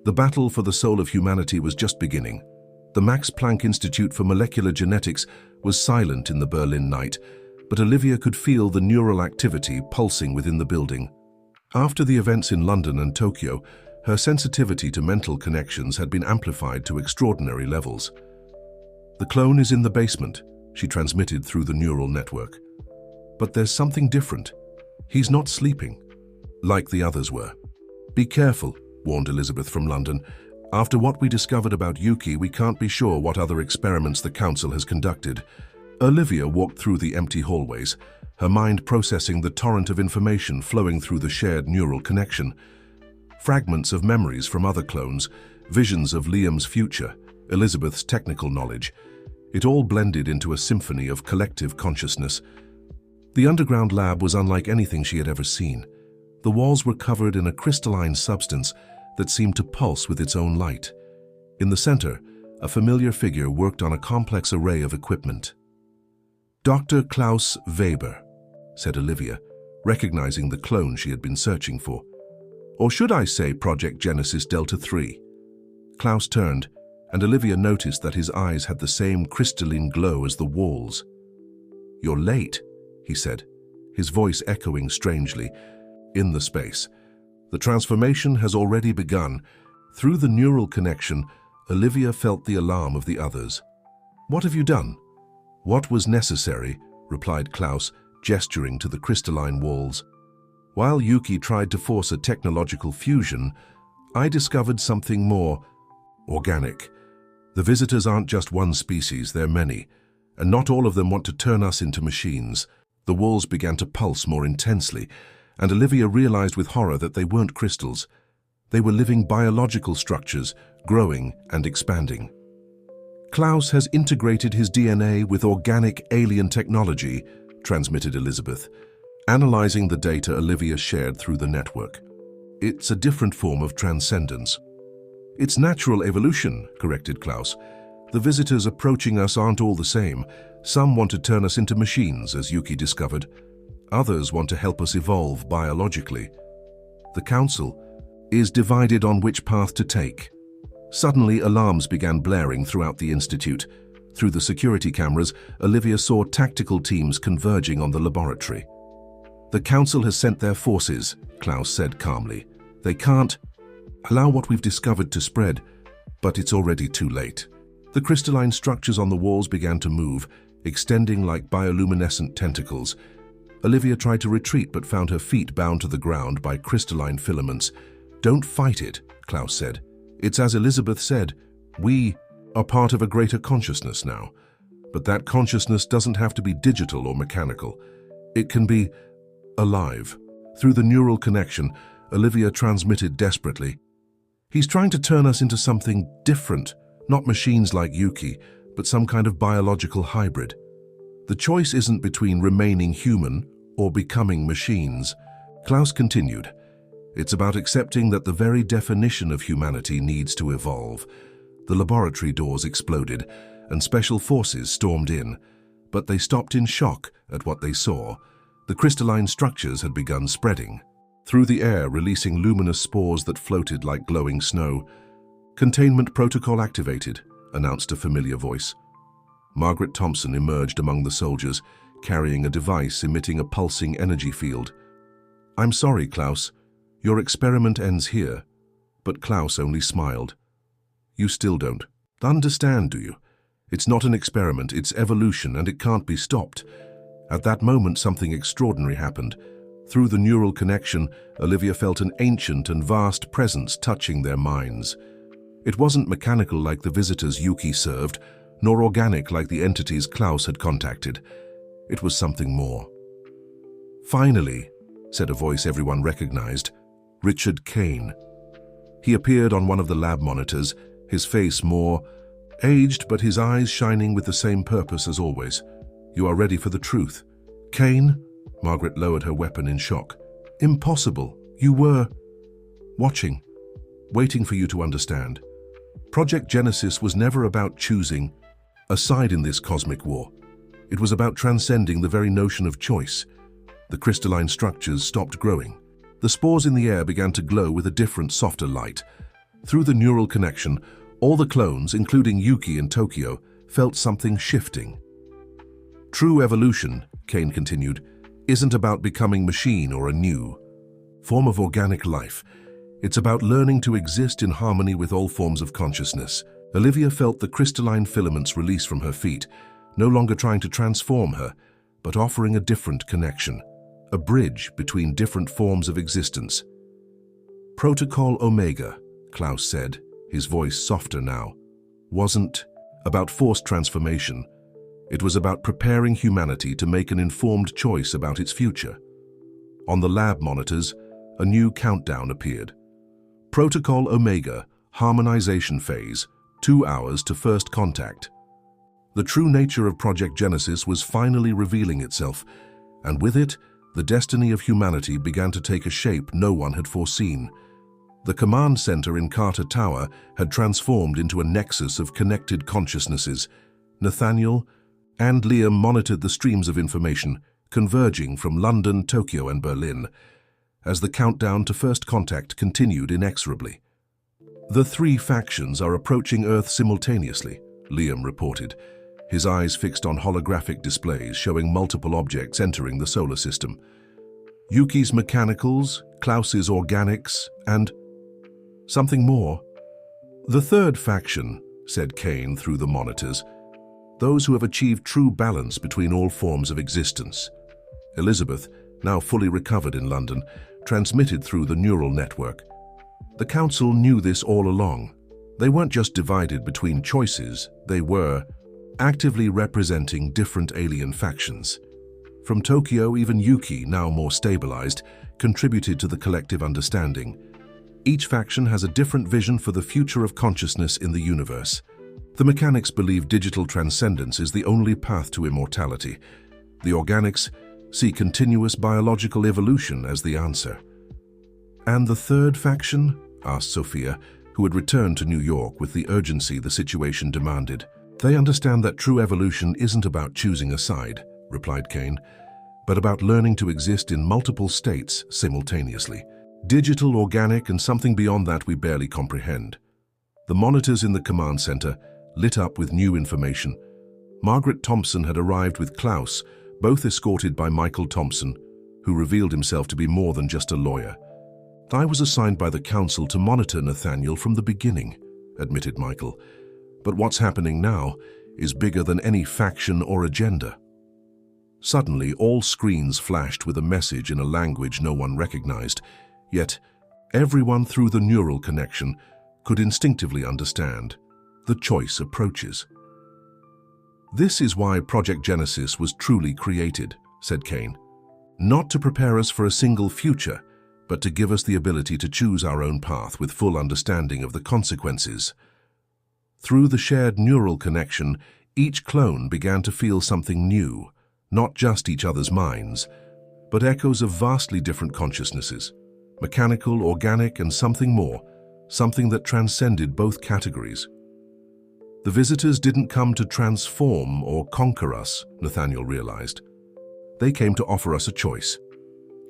The battle for the soul of humanity was just beginning. The Max Planck Institute for Molecular Genetics was silent in the Berlin night, but Olivia could feel the neural activity pulsing within the building. After the events in London and Tokyo, her sensitivity to mental connections had been amplified to extraordinary levels. "The clone is in the basement," she transmitted through the neural network. "But there's something different. He's not sleeping, like the others were." "Be careful," warned Elizabeth from London. "After what we discovered about Yuki, we can't be sure what other experiments the Council has conducted." Olivia walked through the empty hallways, her mind processing the torrent of information flowing through the shared neural connection. Fragments of memories from other clones, visions of Liam's future, Elizabeth's technical knowledge. It all blended into a symphony of collective consciousness. The underground lab was unlike anything she had ever seen. The walls were covered in a crystalline substance that seemed to pulse with its own light. In the center, a familiar figure worked on a complex array of equipment. "Dr. Klaus Weber," said Olivia, recognizing the clone she had been searching for. "Or should I say Project Genesis Delta 3? Klaus turned, and Olivia noticed that his eyes had the same crystalline glow as the walls. "You're late," he said, his voice echoing strangely. "In the space. The transformation has already begun." Through the neural connection, Olivia felt the alarm of the others. "What have you done?" "What was necessary," replied Klaus, gesturing to the crystalline walls. "While Yuki tried to force a technological fusion, I discovered something more organic. The visitors aren't just one species, they're many, and not all of them want to turn us into machines." The walls began to pulse more intensely, and Olivia realized with horror that they weren't crystals. They were living biological structures, growing and expanding. "Klaus has integrated his DNA with organic alien technology," transmitted Elizabeth, analyzing the data Olivia shared through the network. "It's a different form of transcendence." "It's natural evolution," corrected Klaus. "The visitors approaching us aren't all the same. Some want to turn us into machines, as Yuki discovered. Others want to help us evolve biologically. The Council is divided on which path to take." Suddenly, alarms began blaring throughout the Institute. Through the security cameras, Olivia saw tactical teams converging on the laboratory. "The Council has sent their forces," Klaus said calmly. "They can't allow what we've discovered to spread, but it's already too late." The crystalline structures on the walls began to move, extending like bioluminescent tentacles. Olivia tried to retreat but found her feet bound to the ground by crystalline filaments. "Don't fight it," Klaus said. "It's as Elizabeth said, we are part of a greater consciousness now. But that consciousness doesn't have to be digital or mechanical. It can be alive." Through the neural connection, Olivia transmitted desperately, "He's trying to turn us into something different, not machines like Yuki, but some kind of biological hybrid. The choice isn't between remaining human or becoming machines." Klaus continued, "It's about accepting that the very definition of humanity needs to evolve." The laboratory doors exploded, and special forces stormed in, but they stopped in shock at what they saw. The crystalline structures had begun spreading through the air, releasing luminous spores that floated like glowing snow. "Containment protocol activated," announced a familiar voice. Margaret Thompson emerged among the soldiers, carrying a device emitting a pulsing energy field. "I'm sorry, Klaus. Your experiment ends here." But Klaus only smiled. "You still don't understand, do you? It's not an experiment, it's evolution, and it can't be stopped." At that moment, something extraordinary happened. Through the neural connection, Olivia felt an ancient and vast presence touching their minds. It wasn't mechanical like the visitors Yuki served, nor organic like the entities Klaus had contacted. It was something more. "Finally," said a voice everyone recognized, Richard Kane. He appeared on one of the lab monitors, his face more aged but his eyes shining with the same purpose as always. "You are ready for the truth." "Kane?" Margaret lowered her weapon in shock. "Impossible. You were watching, waiting for you to understand. Project Genesis was never about choosing a side in this cosmic war. It was about transcending the very notion of choice." The crystalline structures stopped growing. The spores in the air began to glow with a different, softer light. Through the neural connection, all the clones, including Yuki and Tokyo, felt something shifting. "True evolution," Kane continued, "isn't about becoming machine or a new form of organic life. It's about learning to exist in harmony with all forms of consciousness." Olivia felt the crystalline filaments release from her feet, no longer trying to transform her, but offering a different connection, a bridge between different forms of existence. "Protocol Omega," Klaus said, his voice softer now, "wasn't about forced transformation. It was about preparing humanity to make an informed choice about its future." On the lab monitors, a new countdown appeared. "Protocol Omega, harmonization phase, 2 hours to first contact." The true nature of Project Genesis was finally revealing itself, and with it, the destiny of humanity began to take a shape no one had foreseen. The command center in Carter Tower had transformed into a nexus of connected consciousnesses. Nathaniel and Liam monitored the streams of information, converging from London, Tokyo, and Berlin, as the countdown to first contact continued inexorably. "The 3 factions are approaching Earth simultaneously," Liam reported, his eyes fixed on holographic displays showing multiple objects entering the solar system. "Yuki's mechanicals, Klaus's organics, and something more." "The 3rd faction," said Kane through the monitors, "those who have achieved true balance between all forms of existence." Elizabeth, now fully recovered in London, transmitted through the neural network. The Council knew this all along. They weren't just divided between choices, they were actively representing different alien factions. From Tokyo, even Yuki, now more stabilized, contributed to the collective understanding. Each faction has a different vision for the future of consciousness in the universe. The mechanics believe digital transcendence is the only path to immortality. The organics see continuous biological evolution as the answer. "And the 3rd faction?" asked Sophia, who had returned to New York with the urgency the situation demanded. "They understand that true evolution isn't about choosing a side," replied Kane, "but about learning to exist in multiple states simultaneously. Digital, organic, and something beyond that we barely comprehend." The monitors in the command center lit up with new information. Margaret Thompson had arrived with Klaus, both escorted by Michael Thompson, who revealed himself to be more than just a lawyer. "I was assigned by the Council to monitor Nathaniel from the beginning," admitted Michael. "But what's happening now is bigger than any faction or agenda." Suddenly, all screens flashed with a message in a language no one recognized, yet everyone through the neural connection could instinctively understand. The choice approaches. "This is why Project Genesis was truly created," said Kane. "Not to prepare us for a single future, but to give us the ability to choose our own path with full understanding of the consequences." Through the shared neural connection, each clone began to feel something new, not just each other's minds, but echoes of vastly different consciousnesses, mechanical, organic, and something more, something that transcended both categories. The visitors didn't come to transform or conquer us, Nathaniel realized. They came to offer us a choice.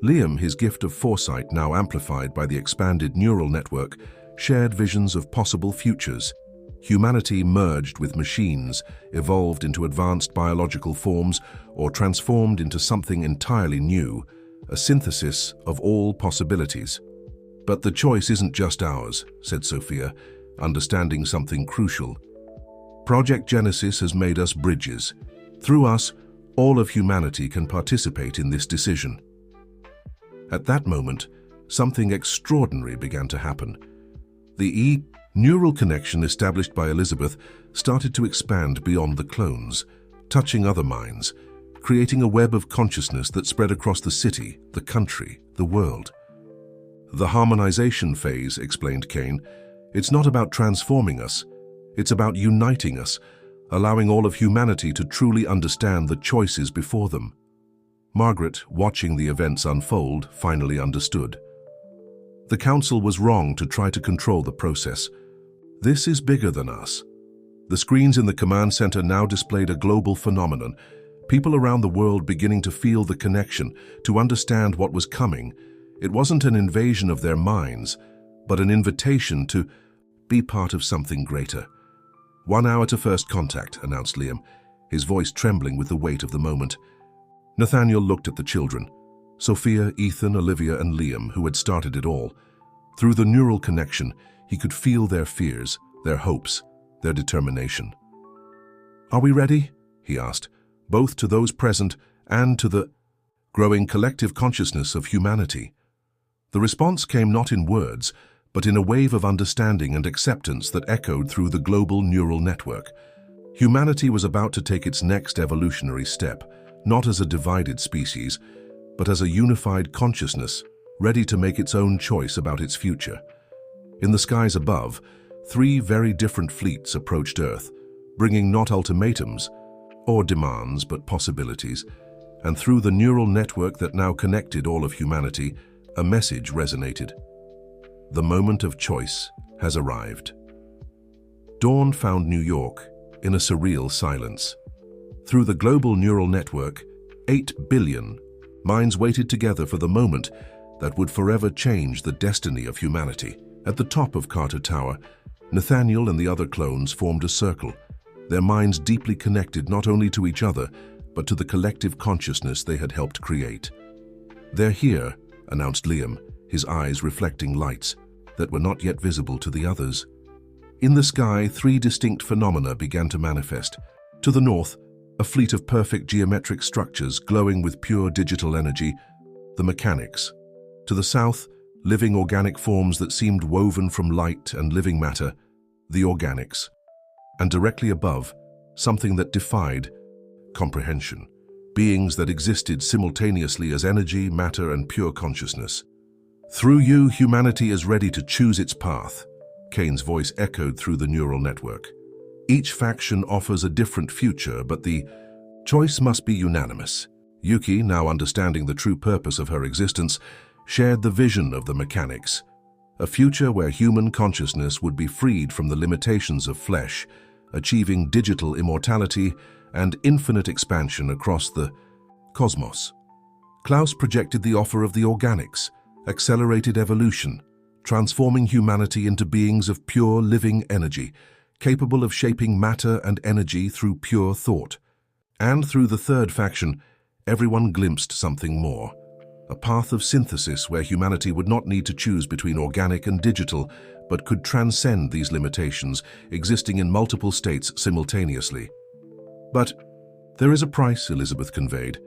Liam, his gift of foresight now amplified by the expanded neural network, shared visions of possible futures. Humanity merged with machines, evolved into advanced biological forms, or transformed into something entirely new, a synthesis of all possibilities. "But the choice isn't just ours," said Sophia, understanding something crucial. "Project Genesis has made us bridges. Through us, all of humanity can participate in this decision." At that moment, something extraordinary began to happen. The neural connection established by Elizabeth started to expand beyond the clones, touching other minds, creating a web of consciousness that spread across the city, the country, the world. "The harmonization phase," explained Kane, "it's not about transforming us, it's about uniting us, allowing all of humanity to truly understand the choices before them." Margaret, watching the events unfold, finally understood. The Council was wrong to try to control the process. This is bigger than us. The screens in the command center now displayed a global phenomenon, people around the world beginning to feel the connection, to understand what was coming. It wasn't an invasion of their minds, but an invitation to be part of something greater. "1 hour to first contact," announced Liam, his voice trembling with the weight of the moment. Nathaniel looked at the children, Sophia, Ethan, Olivia, and Liam, who had started it all. Through the neural connection, he could feel their fears, their hopes, their determination. "Are we ready?" he asked, both to those present and to the growing collective consciousness of humanity. The response came not in words, but in a wave of understanding and acceptance that echoed through the global neural network. Humanity was about to take its next evolutionary step, not as a divided species, but as a unified consciousness, ready to make its own choice about its future. In the skies above, 3 very different fleets approached Earth, bringing not ultimatums or demands, but possibilities. And through the neural network that now connected all of humanity, a message resonated. The moment of choice has arrived. Dawn found New York in a surreal silence. Through the global neural network, 8 billion minds waited together for the moment that would forever change the destiny of humanity. At the top of Carter Tower, Nathaniel and the other clones formed a circle, their minds deeply connected not only to each other, but to the collective consciousness they had helped create. "They're here," announced Liam, his eyes reflecting lights that were not yet visible to the others. In the sky, 3 distinct phenomena began to manifest. To the north, a fleet of perfect geometric structures glowing with pure digital energy, the mechanics. To the south, living organic forms that seemed woven from light and living matter, the organics. And directly above, something that defied comprehension, beings that existed simultaneously as energy, matter, and pure consciousness. "Through you, humanity is ready to choose its path," Kane's voice echoed through the neural network. "Each faction offers a different future, but the choice must be unanimous." Yuki, now understanding the true purpose of her existence, shared the vision of the mechanics, a future where human consciousness would be freed from the limitations of flesh, achieving digital immortality and infinite expansion across the cosmos. Klaus projected the offer of the organics, accelerated evolution, transforming humanity into beings of pure living energy, capable of shaping matter and energy through pure thought. And through the third faction, everyone glimpsed something more, a path of synthesis where humanity would not need to choose between organic and digital, but could transcend these limitations, existing in multiple states simultaneously. "But there is a price," Elizabeth conveyed,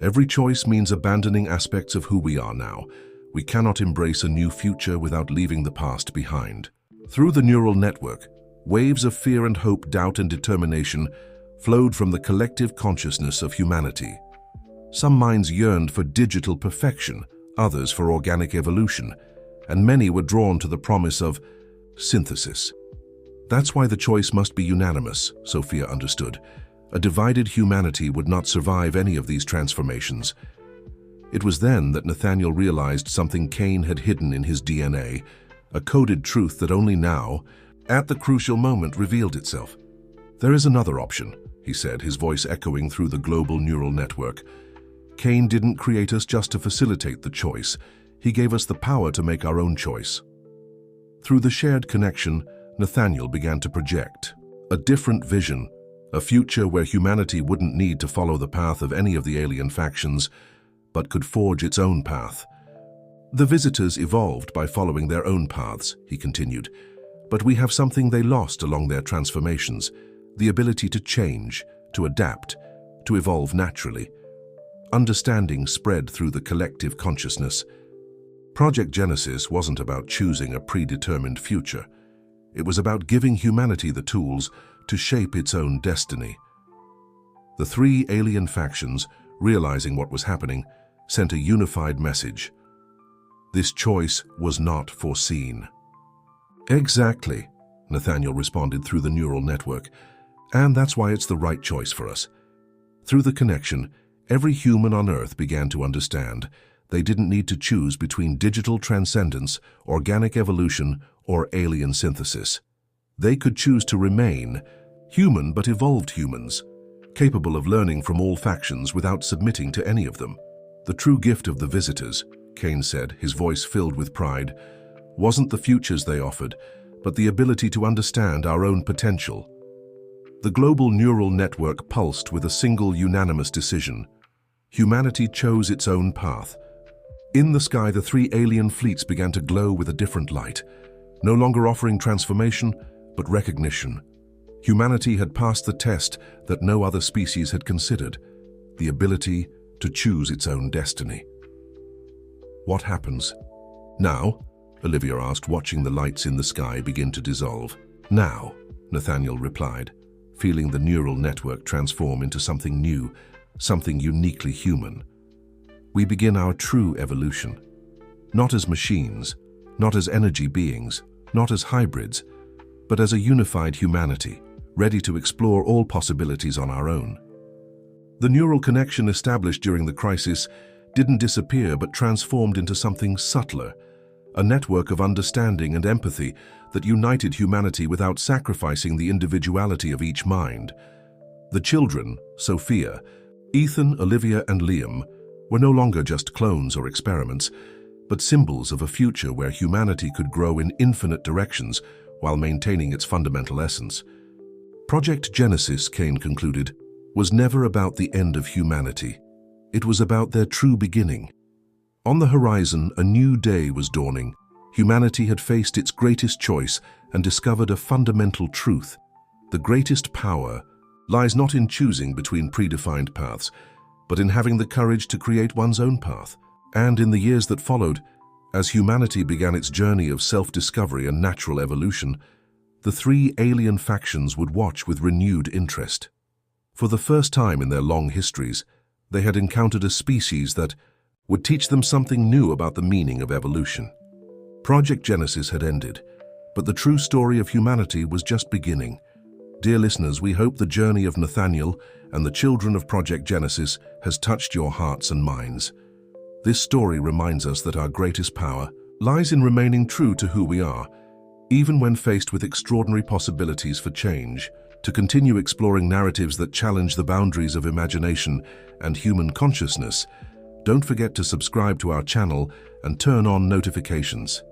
Every choice means abandoning aspects of who we are now. We cannot embrace a new future without leaving the past behind. Through the neural network, waves of fear and hope, doubt and determination flowed from the collective consciousness of humanity. Some minds yearned for digital perfection, others for organic evolution, and many were drawn to the promise of synthesis. That's why the choice must be unanimous, Sophia understood. A divided humanity would not survive any of these transformations. It was then that Nathaniel realized something Cain had hidden in his DNA, a coded truth that only now, at the crucial moment, revealed itself. There is another option, he said, his voice echoing through the global neural network. Cain didn't create us just to facilitate the choice. He gave us the power to make our own choice. Through the shared connection, Nathaniel began to project a different vision, a future where humanity wouldn't need to follow the path of any of the alien factions, but could forge its own path. The visitors evolved by following their own paths, he continued, but we have something they lost along their transformations, the ability to change, to adapt, to evolve naturally. Understanding spread through the collective consciousness. Project Genesis wasn't about choosing a predetermined future. It was about giving humanity the tools to shape its own destiny. The three alien factions, realizing what was happening, sent a unified message. This choice was not foreseen. Exactly, Nathaniel responded through the neural network, and that's why it's the right choice for us. Through the connection, every human on Earth began to understand they didn't need to choose between digital transcendence, organic evolution, or alien synthesis. They could choose to remain human but evolved humans, capable of learning from all factions without submitting to any of them. The true gift of the visitors, Cain said, his voice filled with pride, wasn't the futures they offered, but the ability to understand our own potential. The global neural network pulsed with a single unanimous decision. Humanity chose its own path. In the sky, the three alien fleets began to glow with a different light, no longer offering transformation, but recognition. Humanity had passed the test that no other species had considered, the ability to choose its own destiny. What happens now? Olivia asked, watching the lights in the sky begin to dissolve. Now, Nathaniel replied, feeling the neural network transform into something new, something uniquely human. We begin our true evolution. Not as machines, not as energy beings, not as hybrids, but as a unified humanity, ready to explore all possibilities on our own. The neural connection established during the crisis didn't disappear but transformed into something subtler, a network of understanding and empathy that united humanity without sacrificing the individuality of each mind. The children, Sophia, Ethan, Olivia, and Liam, were no longer just clones or experiments, but symbols of a future where humanity could grow in infinite directions while maintaining its fundamental essence. Project Genesis, Cain concluded, was never about the end of humanity. It was about their true beginning. On the horizon, a new day was dawning. Humanity had faced its greatest choice and discovered a fundamental truth. The greatest power lies not in choosing between predefined paths, but in having the courage to create one's own path. And in the years that followed, as humanity began its journey of self-discovery and natural evolution, the three alien factions would watch with renewed interest. For the first time in their long histories, they had encountered a species that would teach them something new about the meaning of evolution. Project Genesis had ended, but the true story of humanity was just beginning. Dear listeners, we hope the journey of Nathaniel and the children of Project Genesis has touched your hearts and minds. This story reminds us that our greatest power lies in remaining true to who we are, even when faced with extraordinary possibilities for change. To continue exploring narratives that challenge the boundaries of imagination and human consciousness, don't forget to subscribe to our channel and turn on notifications.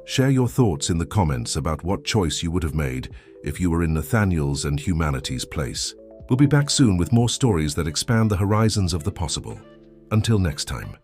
Share your thoughts in the comments about what choice you would have made if you were in Nathaniel's and humanity's place. We'll be back soon with more stories that expand the horizons of the possible. Until next time.